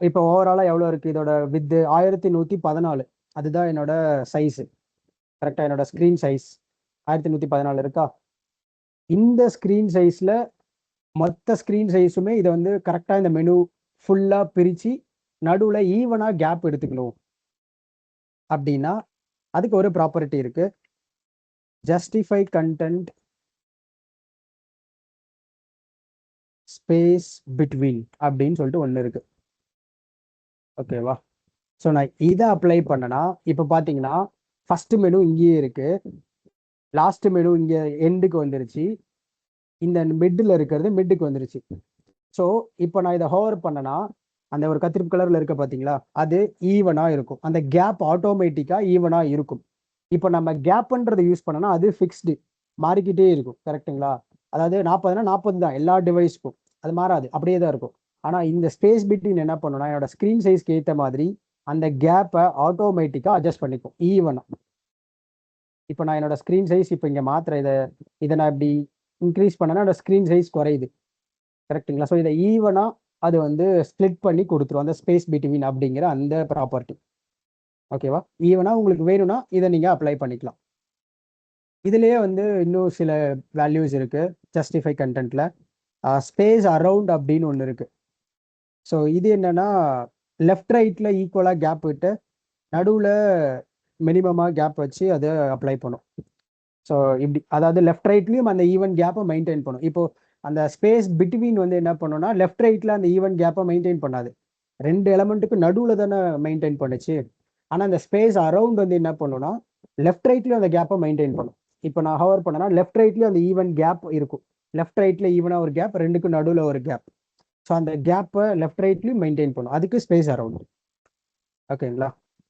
இப்போ ஓவராலாக எவ்வளோ இருக்குது, இதோட வித் 1114, அதுதான் என்னோட சைஸு. கரெக்டாக என்னோட ஸ்க்ரீன் சைஸ் 1114 இருக்கா? இந்த ஸ்க்ரீன் சைஸில் மொத்த ஸ்க்ரீன் சைஸுமே இதை வந்து கரெக்டாக இந்த மெனு ஃபுல்லாக பிரித்து நடுவில் ஈவனாக கேப் எடுத்துக்கணும் அப்படின்னா அதுக்கு ஒரு ப்ராப்பர்ட்டி இருக்கு, ஜஸ்டிஃபை கண்டென்ட் ஸ்பேஸ் பிட்வீன் அப்படின்னு சொல்லிட்டு ஒன்று இருக்கு. ஓகேவா? ஸோ நான் இதை அப்ளை பண்ணனா இப்போ பார்த்தீங்கன்னா ஃபர்ஸ்ட் மெனு இங்கேயே இருக்கு, லாஸ்ட் மெனு இங்கே எண்டுக்கு வந்துருச்சு, இந்த மிட்டில் இருக்கிறது மிட்டுக்கு வந்துருச்சு. ஸோ இப்போ நான் இதை ஹோவர் பண்ணனா அந்த ஒரு கத்திரிப்பு கலர்ல இருக்க பார்த்தீங்களா, அது ஈவனா இருக்கும், அந்த கேப் ஆட்டோமேட்டிக்கா ஈவனா இருக்கும். இப்போ நம்ம கேப்ன்றதை யூஸ் பண்ணனா அது ஃபிக்ஸ்டு, மாறிக்கிட்டே இருக்கும். கரெக்டுங்களா? அதாவது 40னா 40 தான் எல்லா டிவைஸ்க்கும். அது மாறாது, அப்படியே தான் இருக்கும். ஆனால் இந்த ஸ்பேஸ் பிட்வீன் என்ன பண்ணுன்னா என்னோட ஸ்க்ரீன் சைஸ்க்கு ஏற்ற மாதிரி அந்த கேப்பை ஆட்டோமேட்டிக்காக அட்ஜஸ்ட் பண்ணிக்கும் ஈவனாக. இப்போ நான் என்னோட ஸ்க்ரீன் சைஸ் இப்போ இங்கே மாத்திர இதை நான் இப்படி இன்க்ரீஸ் பண்ணேன்னா என்னோட ஸ்க்ரீன் சைஸ் குறையுது, கரெக்டுங்களா? ஸோ இதை ஈவனாக அது வந்து ஸ்ப்ளிட் பண்ணி கொடுத்துரும் அந்த ஸ்பேஸ் பிட்வீன் அப்படிங்கிற அந்த ப்ராப்பர்ட்டி. ஓகேவா? ஈவனாக உங்களுக்கு வேணும்னா இதை நீங்கள் அப்ளை பண்ணிக்கலாம். இதுலேயே வந்து இன்னும் சில வேல்யூஸ் இருக்குது ஜஸ்டிஃபை கண்டென்ட்டில். ஸ்பேஸ் அரவுண்ட் அப்படின்னு ஒன்று இருக்குது. ஸோ இது என்னன்னா லெஃப்ட் ரைட்டில் ஈக்குவலாக கேப் விட்டு நடுவில் மினிமமாக கேப் வச்சு அதை அப்ளை பண்ணும். ஸோ இப்படி அதாவது லெஃப்ட் ரைட்லேயும் அந்த ஈவன் கேப்பை மெயின்டைன் பண்ணும். இப்போ அந்த ஸ்பேஸ் பிட்வீன் வந்து என்ன பண்ணுன்னா லெஃப்ட் ரைட்டில் அந்த ஈவன் கேப்பை மெயின்டைன் பண்ணாது, ரெண்டு எலமெண்ட்டுக்கு நடுவில் தானே மெயின்டைன் பண்ணுச்சு. ஆனால் அந்த ஸ்பேஸ் அரவுண்ட் வந்து என்ன பண்ணுன்னா லெஃப்ட் ரைட்லேயும் அந்த கேப்பை மெயின்டைன் பண்ணும். இப்போ நான் ஹவர் பண்ணேன்னா லெஃப்ட் ரைட்லேயும் அந்த ஈவன் கேப் இருக்கும். லெஃப்ட் ரைட்டில் ஈவனாக ஒரு கேப், ரெண்டுக்கும் நடுவில் ஒரு கேப். ஸோ அந்த கேப்பை லெஃப்ட் ரைட்லையும் மெயின்டைன் பண்ணும், அதுக்கு ஸ்பேஸ் அரவுண்ட். ஓகேங்களா?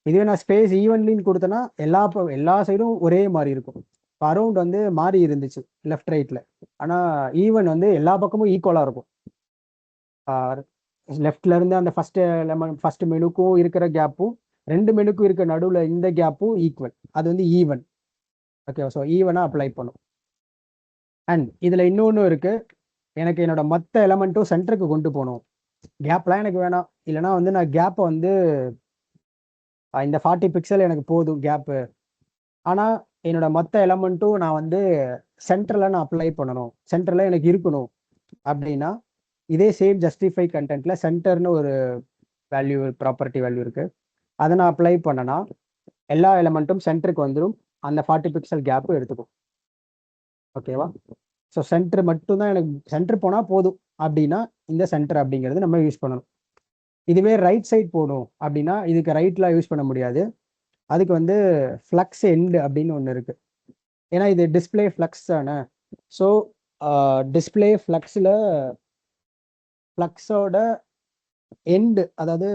இதுவே நான் ஸ்பேஸ் ஈவன்லின்னு கொடுத்தேன்னா எல்லா சைடும் ஒரே மாதிரி இருக்கும். இப்போ அரவுண்ட் வந்து மாறி இருந்துச்சு லெஃப்ட் ரைட்டில், ஆனால் ஈவன் வந்து எல்லா பக்கமும் ஈக்குவலாக இருக்கும். லெஃப்ட்ல இருந்து அந்த ஃபர்ஸ்ட் மெனுக்கும் இருக்கிற கேப்பும் ரெண்டு மெனுக்கும் இருக்க நடுவில் இந்த கேப்பும் ஈக்குவல், அது வந்து ஈவன். ஓகே, ஸோ ஈவனாக அப்ளை பண்ணும். அண்ட் இதில் இன்னொன்று இருக்குது, எனக்கு என்னோட மற்ற எலமெண்ட்டும் சென்டருக்கு கொண்டு போகணும். கேப்லாம் எனக்கு வேணாம், இல்லைனா வந்து நான் கேப்பை வந்து இந்த 40 பிக்சல் எனக்கு போதும் கேப்பு, ஆனால் என்னோட மற்ற எலமெண்ட்டும் நான் வந்து சென்டரில் நான் அப்ளை பண்ணணும், சென்டரில் எனக்கு இருக்கணும் அப்படின்னா இதே சேம் ஜஸ்டிஃபை கண்டென்ட்டில் சென்டர்னு ஒரு வேல்யூ, ப்ராப்பர்ட்டி வேல்யூ இருக்குது. அதை நான் அப்ளை பண்ணனா எல்லா எலமெண்ட்டும் சென்டருக்கு வந்துடும், அந்த 40 பிக்சல் கேப்பு எடுத்துக்கும். ஓகேவா? ஸோ சென்டர் மட்டும்தான் எனக்கு, சென்டர் போனால் போதும் அப்படின்னா இந்த சென்டர் அப்படிங்கிறது நம்ம யூஸ் பண்ணணும். இதுவே ரைட் சைட் போகணும் அப்படின்னா இதுக்கு ரைட்லாம் யூஸ் பண்ண முடியாது, அதுக்கு வந்து ஃப்ளக்ஸ் எண்டு அப்படின்னு ஒன்று இருக்குது. ஏன்னா இது டிஸ்பிளே ஃப்ளக்ஸ் தானே. ஸோ டிஸ்பிளே ஃப்ளக்ஸில் ஃப்ளக்ஸோட எண்டு, அதாவது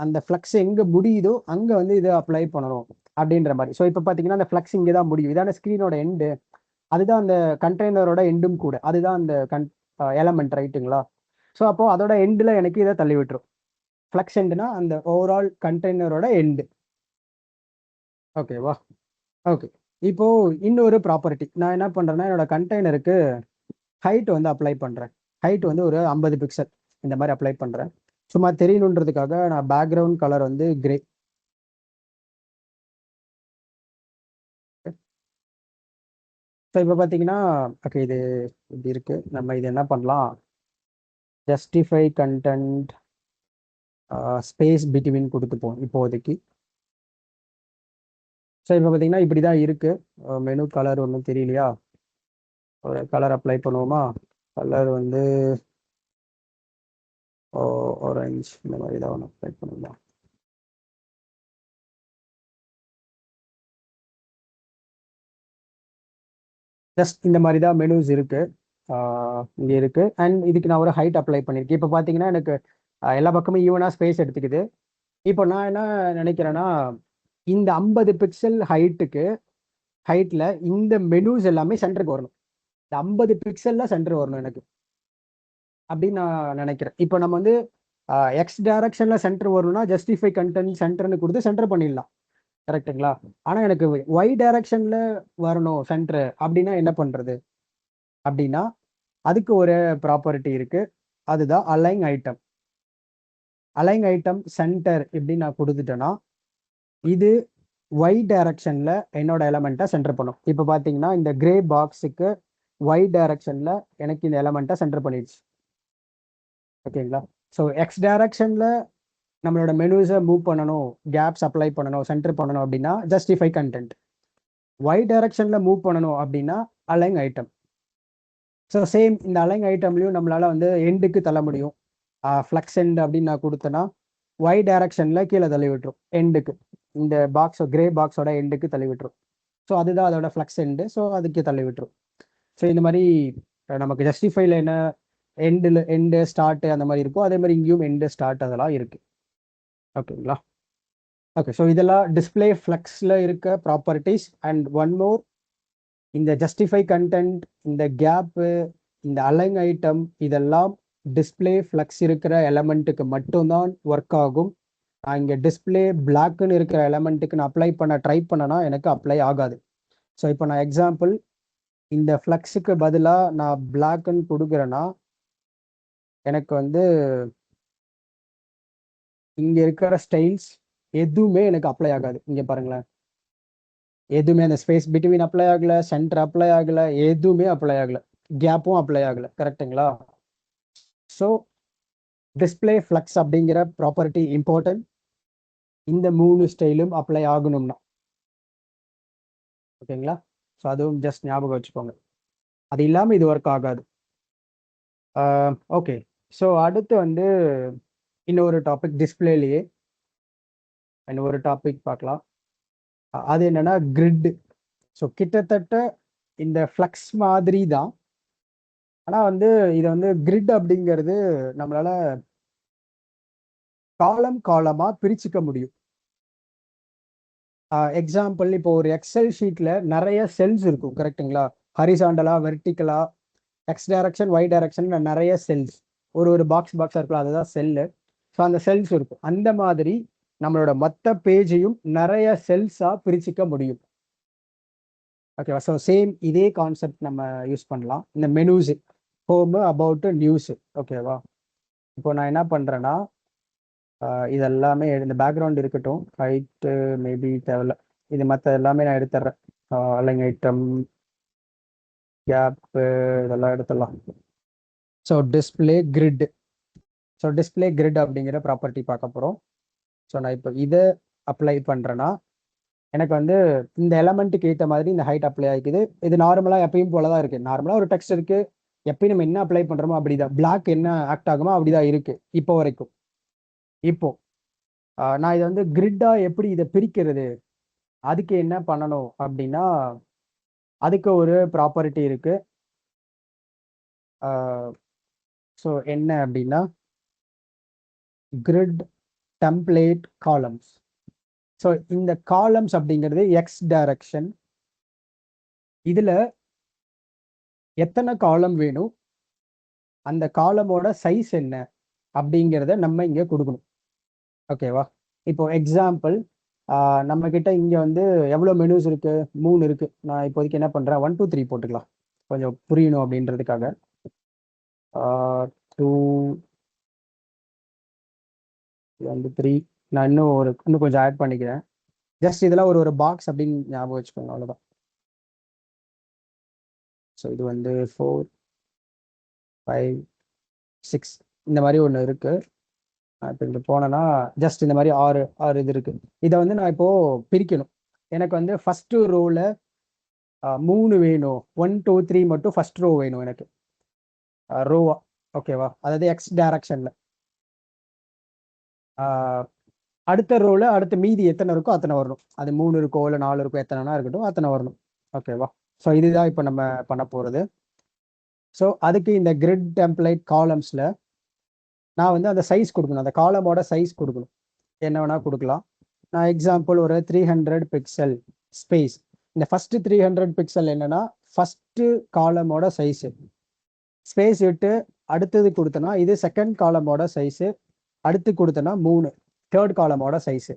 அந்த ஃப்ளக்ஸ் எங்கே முடியுதோ அங்கே வந்து இதை அப்ளை பண்ணணும் அப்படின்ற மாதிரி. ஸோ இப்போ பார்த்தீங்கன்னா அந்த ஃப்ளக்ஸ் இங்கே தான் முடியும், இதான ஸ்க்ரீனோட எண்டு, அதுதான் அந்த கண்டெய்னரோட எண்டும் கூட, அதுதான் அந்த எலமெண்ட், ரைட்டுங்களா? ஸோ அப்போது அதோட எண்டில் எனக்கு இதை தள்ளி விட்டுரும். ஃப்ளக்ஸ் எண்டுனா அந்த ஓவரால் கண்டெய்னரோட எண்டு. ஓகேவா? ஓகே, இப்போது இன்னொரு ப்ராப்பர்ட்டி நான் என்ன பண்ணுறேன்னா என்னோட கண்டெய்னருக்கு ஹைட் வந்து அப்ளை பண்ணுறேன். ஹைட் வந்து ஒரு 50 பிக்சல் இந்த மாதிரி அப்ளை பண்ணுறேன். சும்மா தெரியணுன்றதுக்காக நான் பேக்ரவுண்ட் கலர் வந்து கிரே. ஸோ இப்போ பார்த்தீங்கன்னா ஓகே, இது இப்படி இருக்குது. நம்ம இது என்ன பண்ணலாம், ஜஸ்டிஃபை கண்டென்ட் ஸ்பேஸ் பிட்வீன் கொடுத்துப்போம் இப்போதைக்கு. ஸோ இப்போ பார்த்தீங்கன்னா இப்படி தான் இருக்குது. மெனு கலர் ஒன்றும் தெரியலையா, ஒரு கலர் அப்ளை பண்ணுவோமா? கலர் வந்து ஆரஞ்சு இந்த மாதிரி தான் ஒன்று அப்ளை பண்ணுவோமா? ஜஸ்ட் இந்த மாதிரி தான் மெனுஸ் இருக்குது, இங்கே இருக்குது. அண்ட் இதுக்கு நான் ஒரு ஹைட் அப்ளை பண்ணியிருக்கேன். இப்போ பார்த்தீங்கன்னா எனக்கு எல்லா பக்கமும் ஈவனாக ஸ்பேஸ் எடுத்துக்குது. இப்போ நான் என்ன நினைக்கிறேன்னா இந்த 50 பிக்சல் ஹைட்டில் இந்த மெனுஸ் எல்லாமே சென்டருக்கு வரணும். இந்த 50 பிக்சலில் சென்டர் வரணும் எனக்கு அப்படின்னு நான் நினைக்கிறேன். இப்போ நம்ம வந்து எக்ஸ் டைரக்ஷனில் சென்டர் வரணும்னா ஜஸ்டிஃபை கண்டென்ட் சென்டர்னு கொடுத்து சென்டர் பண்ணிடலாம், கரெக்டுங்களா? ஆனால் எனக்கு ஒய் டைரக்ஷனில் வரணும் சென்டர் அப்படின்னா என்ன பண்ணுறது அப்படின்னா அதுக்கு ஒரு ப்ராப்பர்ட்டி இருக்குது, அதுதான் align item. Align item centre இப்படி நான் கொடுத்துட்டேன்னா இது ஒய் டைரக்ஷனில் என்னோட எலமெண்ட்டை சென்டர் பண்ணும். இப்போ பார்த்தீங்கன்னா இந்த கிரே பாக்ஸுக்கு ஒய் டைரக்ஷனில் எனக்கு இந்த எலமெண்ட்டை சென்டர் பண்ணிடுச்சு. ஓகேங்களா? ஸோ எக்ஸ் டைரக்ஷனில் நம்மளோட மெனுஸை மூவ் பண்ணணும், கேப்ஸ் அப்ளை பண்ணணும், சென்டர் பண்ணணும் அப்படின்னா ஜஸ்டிஃபை கண்டென்ட். ஒய் டைரக்ஷனில் மூவ் பண்ணணும் அப்படின்னா அலைன் ஐட்டம். ஸோ சேம் இந்த அலைன் ஐட்டம்லையும் நம்மளால் வந்து எண்டுக்கு தள்ள முடியும். ஃப்ளக்ஸ் எண்ட் அப்படின்னு நான் கொடுத்தேன்னா ஒய் டைரக்ஷனில் கீழே தள்ளி விட்டுரும், எண்டுக்கு இந்த பாக்ஸ் கிரே பாக்ஸோட எண்டுக்கு தள்ளி விட்டுரும். ஸோ அதுதான் அதோட ஃப்ளக்ஸ் எண்டு, ஸோ அதுக்கு தள்ளி விட்டுரும். ஸோ இந்த மாதிரி நமக்கு ஜஸ்டிஃபைல என்ன எண்டு ஸ்டார்ட் அந்த மாதிரி இருக்கும், அதே மாதிரி இங்கேயும் எண்டு ஸ்டார்ட் அதெல்லாம் இருக்குது. ஓகேங்களா? ஓகே, ஸோ இதெல்லாம் டிஸ்பிளே ஃப்ளக்ஸில் இருக்க ப்ராப்பர்ட்டிஸ். அண்ட் ஒன் மோர், இந்த ஜஸ்டிஃபை கண்டென்ட், இந்த கேப்பு, இந்த அலைன் ஐட்டம், இதெல்லாம் டிஸ்பிளே ஃப்ளக்ஸ் இருக்கிற எலமெண்ட்டுக்கு மட்டும்தான் ஒர்க் ஆகும். நான் இங்கே டிஸ்பிளே பிளாக்னு இருக்கிற எலமெண்ட்டுக்கு நான் அப்ளை பண்ண ட்ரை பண்ணனா எனக்கு அப்ளை ஆகாது. ஸோ இப்போ நான் எக்ஸாம்பிள் இந்த ஃப்ளக்ஸுக்கு பதிலாக நான் பிளாக்னு கொடுக்குறேன்னா எனக்கு வந்து இங்கே இருக்கிற ஸ்டைல்ஸ் எதுவுமே எனக்கு அப்ளை ஆகாது. இங்கே பாருங்களேன், எதுவுமே அந்த ஸ்பேஸ் பிட்வீன் அப்ளை ஆகலை, சென்டர் அப்ளை ஆகலை, எதுவுமே அப்ளை ஆகலை, கேப்பும் அப்ளை ஆகலை. கரெக்டுங்களா? ஸோ டிஸ்பிளே ஃப்ளக்ஸ் அப்படிங்கிற ப்ராப்பர்ட்டி இம்பார்ட்டன்ட். இந்த 3 ஸ்டைலும் அப்ளை ஆகணும்னா, ஓகேங்களா? ஸோ அதுவும் ஜஸ்ட் ஞாபகம் வச்சுக்கோங்க. அது இல்லாமல் இது ஒர்க் ஆகாது. ஓகே, ஸோ அடுத்து வந்து இன்னொரு டாபிக் டிஸ்பிளேலேயே இன்னொரு டாபிக் பார்க்கலாம். அது என்னன்னா கிரிட். ஸோ கிட்டத்தட்ட இந்த ஃப்ளக்ஸ் மாதிரி தான், ஆனால் வந்து இதை வந்து கிரிட் அப்படிங்கிறது நம்மளால காலமாக பிரிச்சுக்க முடியும். எக்ஸாம்பிள் இப்போ ஒரு எக்ஸல் ஷீட்டில் நிறைய செல்ஸ் இருக்கும், கரெக்டுங்களா? ஹரிசாண்டலா, வெர்டிக்கலா, எக்ஸ் டைரக்ஷன், ஒய் டைரக்ஷன், நிறைய செல்ஸ் ஒரு பாக்ஸாக இருக்கலாம், அதுதான் செல்லு. ஸோ அந்த செல்ஸ் இருக்கும். அந்த மாதிரி நம்மளோட மொத்த பேஜையும் நிறைய செல்ஸாக பிரிச்சுக்க முடியும். ஓகேவா? ஸோ சேம் இதே கான்செப்ட் நம்ம யூஸ் பண்ணலாம். இந்த மெனூஸு, ஹோமு, அபவுட்டு, நியூஸு. ஓகேவா? இப்போ நான் என்ன பண்ணுறேன்னா, இதெல்லாமே இந்த பேக்ரவுண்ட் இருக்கட்டும், ஹைட்டு மேபி தேவையில்ல, இது மற்ற எல்லாமே நான் எடுத்துட்றேன். அலைங் ஐட்டம், கேப்பு, இதெல்லாம் எடுத்துடலாம். So display grid. So display grid அப்படிங்கிற ப்ராப்பர்ட்டி பார்க்க போகிறோம். ஸோ நான் இப்போ இதை அப்ளை பண்ணுறேன்னா எனக்கு வந்து இந்த எலமெண்ட்டுக்கு ஏற்ற மாதிரி இந்த ஹைட் அப்ளை ஆகிக்குது. இது நார்மலாக எப்பயும் போல தான் இருக்குது. நார்மலாக ஒரு டெக்ஸ்ட் இருக்குது, எப்பயும் நம்ம என்ன அப்ளை பண்ணுறோமோ அப்படிதான், பிளாக் என்ன ஆக்ட் ஆகுமோ அப்படிதான் இருக்குது இப்போ வரைக்கும். இப்போ நான் இதை வந்து கிரிட்டாக எப்படி இதை பிரிக்கிறது, அதுக்கு என்ன பண்ணணும் அப்படின்னா, அதுக்கு ஒரு ப்ராப்பர்ட்டி இருக்கு. ஸோ என்ன அப்படின்னா கிரிட் டெம்ப்ளேட் காலம்ஸ். ஸோ இந்த காலம்ஸ் அப்படிங்கிறது எக்ஸ் டைரக்ஷன். இதில் எத்தனை காலம் வேணும், அந்த காலமோட சைஸ் என்ன அப்படிங்கிறத நம்ம இங்கே கொடுக்கணும். ஓகேவா? இப்போ எக்ஸாம்பிள் நம்ம கிட்ட இங்கே வந்து எவ்வளோ மெனூஸ் இருக்கு? 3 இருக்கு. நான் இப்போதைக்கு என்ன பண்ணுறேன், 1 2 3 போட்டுக்கலாம், கொஞ்சம் புரியணும் அப்படின்றதுக்காக. 2 வந்து 3. நான் இன்னும் கொஞ்சம் ஆட் பண்ணிக்கிறேன். ஜஸ்ட் இதெல்லாம் ஒரு பாக்ஸ் அப்படின்னு ஞாபகம் வச்சுக்கோங்க, அவ்வளோதான். ஸோ இது வந்து 4 5 6 இந்த மாதிரி ஒன்று இருக்கு. இப்போ இங்கே போனேன்னா ஜஸ்ட் இந்த மாதிரி 6 இது இருக்கு. இதை வந்து நான் இப்போ பிரிக்கணும். எனக்கு வந்து ஃபர்ஸ்ட் ரோவில் 3 வேணும், 1 2 3 மட்டும் ஃபர்ஸ்ட் ரோ வேணும் எனக்கு, ரோவா. ஓகேவா? அதாவது எக்ஸ் டைரக்ஷன்ல. அடுத்த ரோவில் அடுத்த மீதி எத்தனை இருக்கோ அத்தனை வரணும். அது 3 இருக்கோ இல்லை 4 இருக்கோ, எத்தனைனா இருக்கட்டும், அத்தனை வரணும். ஓகேவா? ஸோ இதுதான் இப்போ நம்ம பண்ண போகிறது. ஸோ அதுக்கு இந்த கிரிட் டெம்ப்ளேட் காலம்ஸில் நான் வந்து அந்த சைஸ் கொடுக்கணும், அந்த காலமோட சைஸ் கொடுக்கணும். என்ன வேணால் கொடுக்கலாம். நான் எக்ஸாம்பிள் ஒரு 300 பிக்சல் ஸ்பேஸ். இந்த ஃபர்ஸ்ட் 300 பிக்சல் என்னன்னா ஃபர்ஸ்ட் காலமோட சைஸு. ஸ்பேஸ் விட்டு அடுத்தது கொடுத்தனா இது செகண்ட் காலமோட சைஸு. அடுத்து கொடுத்தனா 3 தேர்ட் காலமோட சைஸு.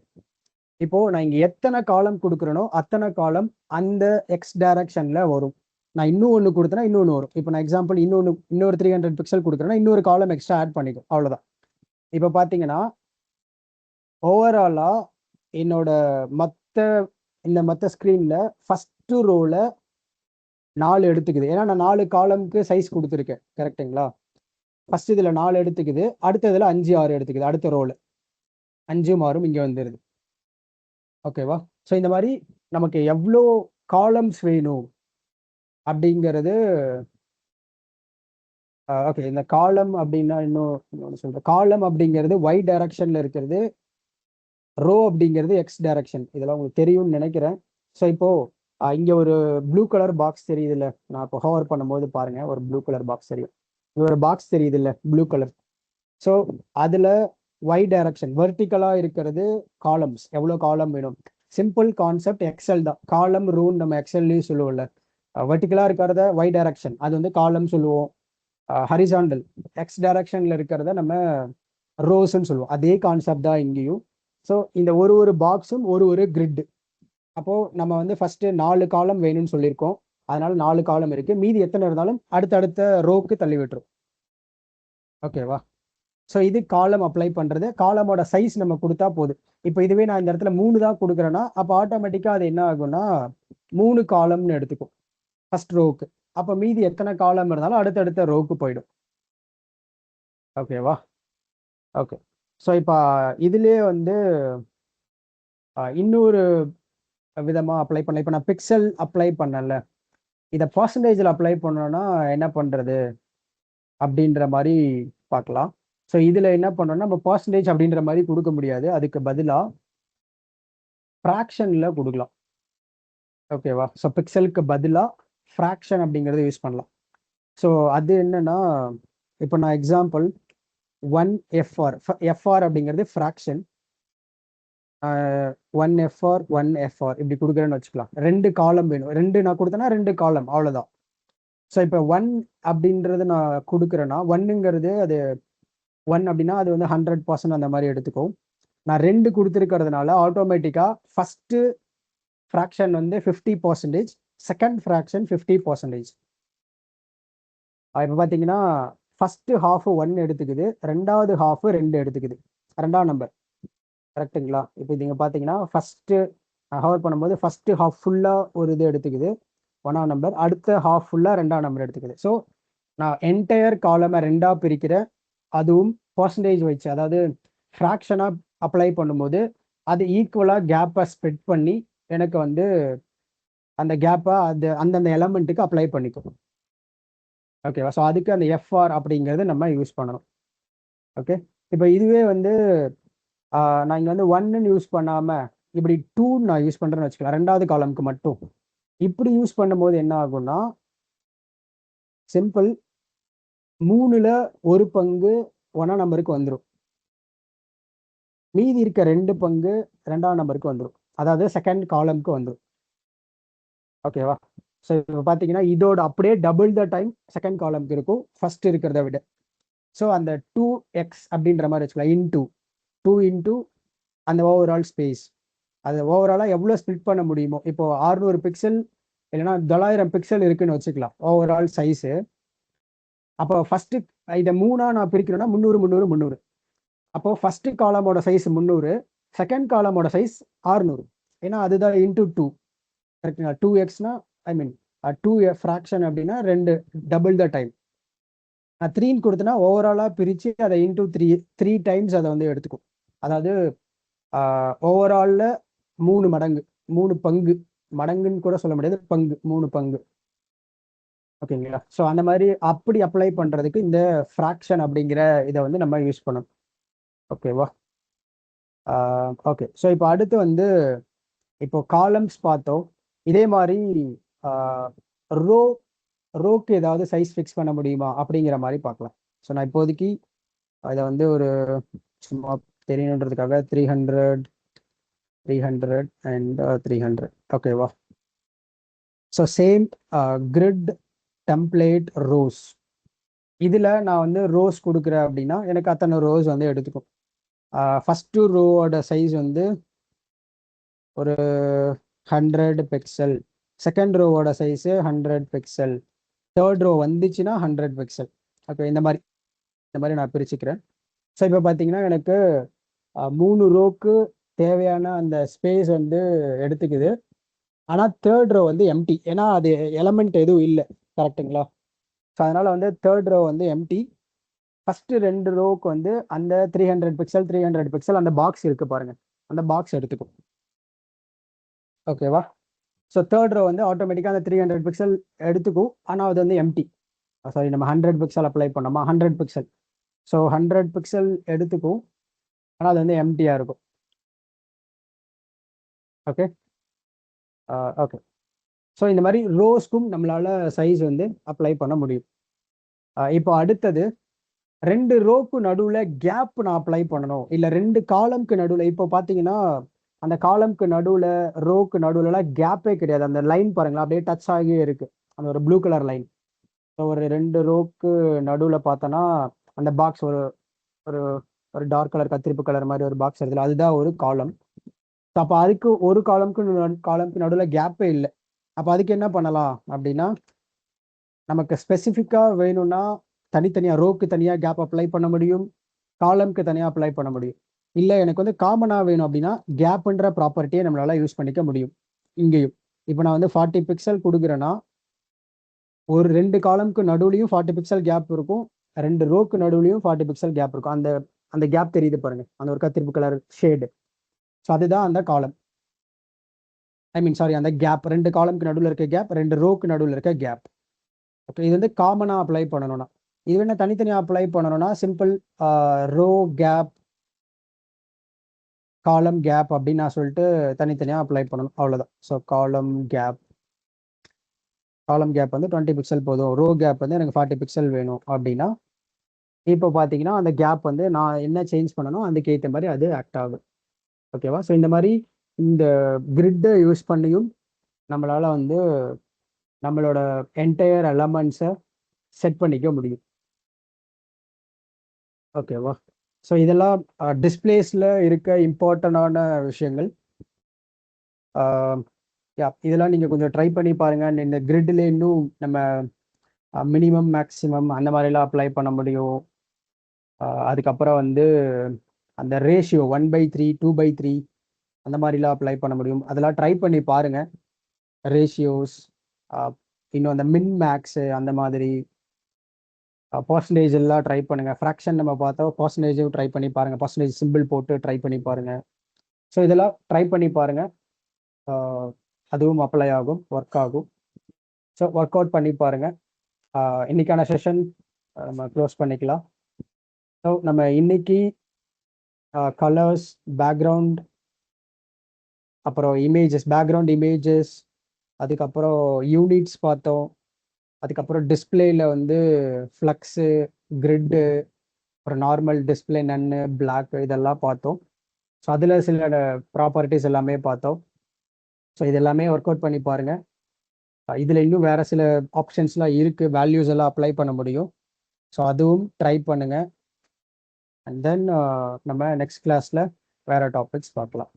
இப்போ நான் இங்கே எத்தனை காலம் கொடுக்குறேனோ அத்தனை காலம் அந்த எக்ஸ் டைரக்ஷன்ல வரும். நான் இன்னும் ஒன்று கொடுத்தேன்னா இன்னொன்று வரும். இப்போ நான் எக்ஸாம்பிள் இன்னொரு 300 பிக்சல் கொடுக்குறேன்னா இன்னொரு காலம் எக்ஸ்ட்ரா ஆட் பண்ணிக்கும், அவ்வளோதான். இப்போ பார்த்தீங்கன்னா ஓவராலாக என்னோட மற்ற ஸ்க்ரீனில் ஃபஸ்ட்டு ரோவில் 4 எடுத்துக்குது. ஏன்னா நான் 4 காலமுக்கு சைஸ் கொடுத்துருக்கேன், கரெக்டுங்களா? ஃபர்ஸ்ட் இதில் 4 எடுத்துக்குது, அடுத்ததில் 5 6 எடுத்துக்குது. அடுத்த ரோவில் 5 மாறும், இங்கே வந்துடுது. ஓகேவா? ஸோ இந்த மாதிரி நமக்கு எவ்வளோ காலம்ஸ் வேணும் அப்படிங்கிறது. ஓகே, இந்த காலம் அப்படின்னா இன்னொன்று சொல்கிறேன். காலம் அப்படிங்கிறது ஒய் டைரக்ஷனில் இருக்கிறது, ரோ அப்படிங்கிறது எக்ஸ் டைரக்ஷன். இதெல்லாம் உங்களுக்கு தெரியும்னு நினைக்கிறேன். ஸோ இப்போது இங்கே ஒரு ப்ளூ கலர் பாக்ஸ் தெரியுது இல்லை, நான் இப்போ ஹவர் பண்ணும்போது பாருங்கள், ஒரு ப்ளூ கலர் பாக்ஸ் தெரியும். இது ஒரு பாக்ஸ் தெரியுது இல்லை, ப்ளூ கலர். ஸோ அதில் ஒய் டைரக்ஷன் வெர்டிக்கலாக இருக்கிறது காலம்ஸ். எவ்வளோ காலம் வேணும்? சிம்பிள் கான்செப்ட், எக்ஸல் தான். காலம் ரூன் நம்ம எக்ஸல்லையும் சொல்லுவோம்ல. வெர்டிக்கலாக இருக்கிறத ஒய் டைரக்ஷன், அது வந்து காலம் சொல்லுவோம். ஹரிசாண்டல் எக்ஸ் டைரக்ஷன்ல இருக்கிறத நம்ம ரோஸ்ன்னு சொல்லுவோம். அதே கான்செப்ட் தான் இங்கேயும். ஸோ இந்த ஒரு ஒரு பாக்ஸும் ஒரு ஒரு கிரிட். அப்போ நம்ம வந்து ஃபர்ஸ்ட் 4 காலம் வேணும்னு சொல்லியிருக்கோம். அதனால 4 காலம் இருக்கு. மீதி எத்தனை இருந்தாலும் அடுத்தடுத்த ரோக்கு தள்ளி விட்டுரும். ஓகேவா? ஸோ இது காலம் அப்ளை பண்றது. காலமோட சைஸ் நம்ம கொடுத்தா போதும். இப்போ இதுவே நான் இந்த இடத்துல 3 தான் கொடுக்குறேன்னா அப்போ ஆட்டோமேட்டிக்கா அது என்ன ஆகும்னா 3 காலம்னு எடுத்துக்கும் ஃபர்ஸ்ட் ரோக்கு. அப்போ மீதி எத்தனை காலம் இருந்தாலும் அடுத்தடுத்த ரோக்கு போயிடும். ஓகேவா? ஓகே. ஸோ இப்போ இதுலயே வந்து இன்னொரு விதமா அப்ளை பண்ணல. இப்போ நான் பிக்சல் அப்ளை பண்ணல, இதை பர்சன்டேஜில் அப்ளை பண்ணோன்னா என்ன பண்றது அப்படின்ற மாதிரி பார்க்கலாம். ஸோ இதுல என்ன பண்ணோம்னா நம்ம பர்சன்டேஜ் அப்படின்ற மாதிரி கொடுக்க முடியாது. அதுக்கு பதிலாக ஃப்ராக்ஷன்ல கொடுக்கலாம். ஓகேவா? ஸோ பிக்சலுக்கு பதிலாக ஃப்ராக்ஷன் அப்படிங்கிறத யூஸ் பண்ணலாம். ஸோ அது என்னன்னா இப்போ நான் எக்ஸாம்பிள் 1FR அப்படிங்கிறது ஃப்ராக்ஷன். 1FR 1FR இப்படி கொடுக்குறேன்னு வச்சுக்கலாம். 2 காலம் வேணும். 2 நான் கொடுத்தேன்னா 2 காலம், அவ்வளோதான். ஸோ இப்போ 1 அப்படின்றது நான் கொடுக்குறேன்னா 1ங்கிறது அது 1 அப்படின்னா அது வந்து 100% அந்த மாதிரி எடுத்துக்கும். நான் 2 கொடுத்துருக்கிறதுனால ஆட்டோமேட்டிக்காக ஃபஸ்ட்டு ஃப்ராக்ஷன் வந்து 50%, செகண்ட் ஃப்ராக்ஷன் 50%. இப்போ பார்த்தீங்கன்னா ஃபஸ்ட்டு ஹாஃப் 1 எடுத்துக்குது, ரெண்டாவது ஹாஃப் 2 எடுத்துக்குது, 2ஆம் நம்பர். கரெக்டுங்களா? இப்போ நீங்கள் பார்த்தீங்கன்னா ஃபஸ்ட்டு ஹவர் பண்ணும்போது ஃபஸ்ட்டு ஹாஃப் ஃபுல்லாக ஒரு இது எடுத்துக்குது 1ஆம் நம்பர், அடுத்த ஹாஃப் ஃபுல்லாக 2ஆம் நம்பர் எடுத்துக்குது. ஸோ நான் என்டையர் காலமை 2ஆக பிரிக்கிறேன். அதுவும் பர்சன்டேஜ் வச்சு, அதாவது ஃப்ராக்ஷனாக அப்ளை பண்ணும்போது அது ஈக்குவலாக கேப்பை ஸ்ப்ளிட் பண்ணி எனக்கு வந்து அந்த கேப்பை அது அந்தந்த எலமெண்ட்டுக்கு அப்ளை பண்ணிக்கும். ஓகேவா? ஸோ அதுக்கு அந்த எஃப்ஆர் அப்படிங்கிறது நம்ம யூஸ் பண்ணணும். ஓகே. இப்போ இதுவே வந்து நான் இங்கே வந்து 1ன்னு யூஸ் பண்ணாமல் இப்படி 2 நான் யூஸ் பண்ணுறேன்னு வச்சுக்கலாம், 2வது காலமுக்கு மட்டும். இப்படி யூஸ் பண்ணும்போது என்ன ஆகும்னா சிம்பிள் 3ல் 1 பங்கு 1ஆம் நம்பருக்கு வந்துடும், மீதி இருக்க 2 பங்கு 2ஆம் நம்பருக்கு வந்துடும், அதாவது செகண்ட் காலமுக்கு வந்துடும். ஓகேவா? ஸோ இப்போ பார்த்தீங்கன்னா இதோட அப்படியே டபுள் த டைம் செகண்ட் காலமுக்கு இருக்கும் ஃபர்ஸ்ட் இருக்கிறத விட. ஸோ அந்த 2x அப்படின்ற மாதிரி வச்சுக்கலாம், டூ இன்டூ அந்த ஓவரால் ஸ்பேஸ். அது ஓவராலாக எவ்வளோ ஸ்ப்ளிட் பண்ண முடியுமோ, இப்போ 600 பிக்சல் இல்லைன்னா 900 பிக்சல் இருக்குன்னு வச்சுக்கலாம் ஓவரால் சைஸு. அப்போ ஃபர்ஸ்ட் இதை 3ஆ நான் பிரிக்கிறேன்னா 300 300 300. அப்போ ஃபர்ஸ்ட் காலமோட சைஸ் 300, செகண்ட் காலமோட சைஸ் 600. ஏன்னா அதுதான் இன்டூ 2. கரெக்டுங்களா? 2xனா ஐ மீன் 2 ஃப்ராக்ஷன் அப்படின்னா 2 டபுள் த டைம். நான் 3ன்னு கொடுத்தேன்னா ஓவராலாக பிரித்து அதை இன்டூ 3 டைம்ஸ் அதை வந்து எடுத்துக்கும். அதாவது ஓவராலில் 3 மடங்கு, 3 பங்கு, மடங்குன்னு கூட சொல்ல முடியாது, பங்கு, 3 பங்கு. ஓகேங்களா? ஸோ அந்த மாதிரி அப்படி அப்ளை பண்ணுறதுக்கு இந்த ஃப்ராக்ஷன் அப்படிங்கிற இதை வந்து நம்ம யூஸ் பண்ணணும். ஓகேவா? ஓகே. ஸோ இப்போ அடுத்து வந்து இப்போ காலம்ஸ் பார்த்தோம். இதே மாதிரி ரோக்கு ஏதாவது சைஸ் ஃபிக்ஸ் பண்ண முடியுமா அப்படிங்கிற மாதிரி பார்க்கலாம். ஸோ நான் இப்போதைக்கு அதை வந்து ஒரு சும்மா தெரியணுன்றதுக்காக 300 அண்ட் 300. ஓகேவா? So same grid template rose. இதில் நான் வந்து ரோஸ் கொடுக்குறேன் அப்படின்னா எனக்கு அத்தனை ரோஸ் வந்து எடுத்துக்கும். ஃபஸ்ட்டு ரோவோட சைஸ் வந்து ஒரு 100 பிக்சல், செகண்ட் ரோவோட சைஸு 100 பிக்சல், தேர்ட் ரோ வந்துச்சுன்னா 100 பிக்சல். ஓகே, இந்த மாதிரி நான் பிரிச்சுக்கிறேன். ஸோ இப்போ பார்த்தீங்கன்னா எனக்கு 3 ரோக்கு தேவையான அந்த ஸ்பேஸ் வந்து எடுத்துக்குது. ஆனால் தேர்ட் ரோ வந்து எம்டி, ஏன்னா அது எலமெண்ட் எதுவும் இல்லை. கரெக்டுங்களா? ஸோ அதனால் வந்து தேர்ட் ரோ வந்து எம்டி. ஃபஸ்ட்டு 2 ரோவுக்கு வந்து அந்த 300 பிக்சல் அந்த பாக்ஸ் இருக்குது பாருங்கள், அந்த பாக்ஸ் எடுத்துக்கும். ஓகேவா? ஸோ தேர்ட் ரோ வந்து ஆட்டோமேட்டிக்காக அந்த 300 பிக்சல் எடுத்துக்கும். ஆனால் அது வந்து எம்டி. சாரி, நம்ம 100 பிக்சல் அப்ளை பண்ணோமா, 100 பிக்சல். ஸோ 100 பிக்சல் எடுத்துக்கும், ஆனால் அது வந்து எம்டியாக இருக்கும். ஓகே. ஓகே. ஸோ இந்த மாதிரி ரோஸ்க்கும் நம்மளால சைஸ் வந்து அப்ளை பண்ண முடியும். இப்போ அடுத்தது 2 ரோக்கு நடுவில் கேப் நான் அப்ளை பண்ணணும், இல்லை 2 காலம்க்கு நடுவில். இப்போ பார்த்தீங்கன்னா அந்த காலம்க்கு நடுவில் ரோக்கு நடுவில்லாம் கேப்பே கிடையாது. அந்த லைன் பாருங்களா, அப்படியே டச் ஆகியே இருக்கு, அந்த ஒரு ப்ளூ கலர் லைன். ஒரு 2 ரோக்கு நடுவுல பார்த்தோன்னா, அந்த பாக்ஸ் ஒரு ஒரு ஒரு டார்க் கலர் கத்திரிப்பு கலர் மாரி ஒரு பாக்ஸ் வருதுல்ல, அதுதான் ஒரு காலம். அப்ப அதுக்கு ஒரு காலம்க்கு நடுவுல கேப்பே இல்ல. அப்ப அதுக்கு என்ன பண்ணலாம் அப்டின்னா, நமக்கு ஸ்பெசிஃபிக்கா வேணும்னா, தனித்தனியா ரோக்கு தனியா கேப் அப்ளை பண்ண முடியும். காலம்க்கு தனியா அப்ளை பண்ண முடியும். இல்ல எனக்கு வந்து காமனா வேணும் அப்டின்னா, கேப்ன்ற ப்ராப்பர்ட்டிய நம்மளால யூஸ் பண்ணிக்க முடியும். இங்கேயும். இப்ப நான் வந்து 40 பிக்சல் குடுக்குறேன்னா, ஒரு 2 காலம்க்கு நடுவுலயும் 40 பிக்சல் கேப் இருக்கும். 2 ரோக்கு நடுவுலயும் 40 பிக்சல் கேப் இருக்கும். அந்த அந்த கேப் தெரியுது பாருங்க. அந்த ஒரு கத்திரிப்பு கலர் ஷேடு. ஸோ அதுதான் அந்த காலம். ஐ மீன் சாரி அந்த கேப் 2 காலம்க்கு நடுவுல இருக்க கேப், 2 ரோக்கு நடுவுல இருக்க கேப். ஓகே. இது வந்து காமனா அப்ளை பண்ணணும்னா. இது வேணா தனித்தனியா அப்ளை பண்ணணும்னா, சிம்பிள் ரோ கேப், காலம் கேப் அப்படின்னு நான் சொல்லிட்டு தனித்தனியா அப்ளை பண்ணணும். அவ்வளோதான். ஸோ காலம் கேப் வந்து 20 பிக்சல் போதும். ரோ கேப் வந்து எனக்கு 40 பிக்சல் வேணும் அப்படின்னா, இப்போ பார்த்தீங்கன்னா, அந்த கேப் வந்து நான் என்ன சேஞ்ச் பண்ணனோ அதுக்கு ஏத்த மாரி அது ஆக்ட் ஆகும். ஓகேவா? ஸோ இந்த மாரி இந்த கிரிட்ட யூஸ் பண்ணியும் நம்மளால வந்து நம்மளோட என்டையர் எலமெண்ட்ஸ செட் பண்ணிக்க முடியும். ஓகேவா? ஸோ இதெல்லாம் டிஸ்ப்ளேஸ்ல இருக்க இம்பார்ட்டன்டான விஷயங்கள். ஆ இதெல்லாம் நீங்க கொஞ்சம் ட்ரை பண்ணி பாருங்க. இந்த கிரிட்ல இன்னும் நம்ம மினிமம், மேக்ஸிமம் அந்த மாரிலாம் அப்ளை பண்ண முடியும். அதுக்கப்புறம் வந்து அந்த ரேஷியோ 1/3, 2/3 அந்த மாரிலாம் அப்ளை பண்ண முடியும். அதெல்லாம் ட்ரை பண்ணி பாருங்க. ரேஷியோஸ், அ இன்னும் அந்த மின், மேக்ஸு அந்த மாதிரி பெர்சன்டேஜ் எல்லாம் ட்ரை பண்ணுங்க. ஃப்ராக்ஷன் நம்ம பார்த்தா பெர்சன்டேஜும் ட்ரை பண்ணி பாருங்க. பெர்சன்டேஜ் சிம்பிள் போட்டு ட்ரை பண்ணி பாருங்க. ஸோ இதெல்லாம் ட்ரை பண்ணி பாருங்க. ஆ அதுவும் அப்ளை ஆகும், ஒர்க் ஆகும். ஸோ ஒர்க் அவுட் பண்ணி பாருங்க. இன்னைக்கான செஷன் நம்ம க்ளோஸ் பண்ணிக்கலாம். ஸோ நம்ம இன்னைக்கு கலர்ஸ், பேக்ரவுண்ட், அப்புறம் இமேஜஸ், பேக்ரவுண்ட் இமேஜஸ், அதுக்கப்புறம் யூனிட்ஸ் பார்த்தோம். அதுக்கப்புறம் டிஸ்ப்ளேல வந்து ஃப்ளக்ஸு, கிரிட்டு, அப்புறம் நார்மல் டிஸ்ப்ளே நன்னு, பிளாக் இதெல்லாம் பார்த்தோம். ஸோ அதில் சில ப்ராப்பர்ட்டிஸ் எல்லாமே பார்த்தோம். ஸோ இது எல்லாமே ஒர்க் அவுட் பண்ணி பாருங்க. இதில் இன்னும் வேற சில ஆப்ஷன்ஸ்லாம் இருக்கு. வேல்யூஸ் எல்லாம் அப்ளை பண்ண முடியும். ஸோ அதுவும் ட்ரை பண்ணுங்க. அண்ட் தென் நம்ம நெக்ஸ்ட் கிளாஸ்ல வேற டாபிக்ஸ் பார்க்கலாம்.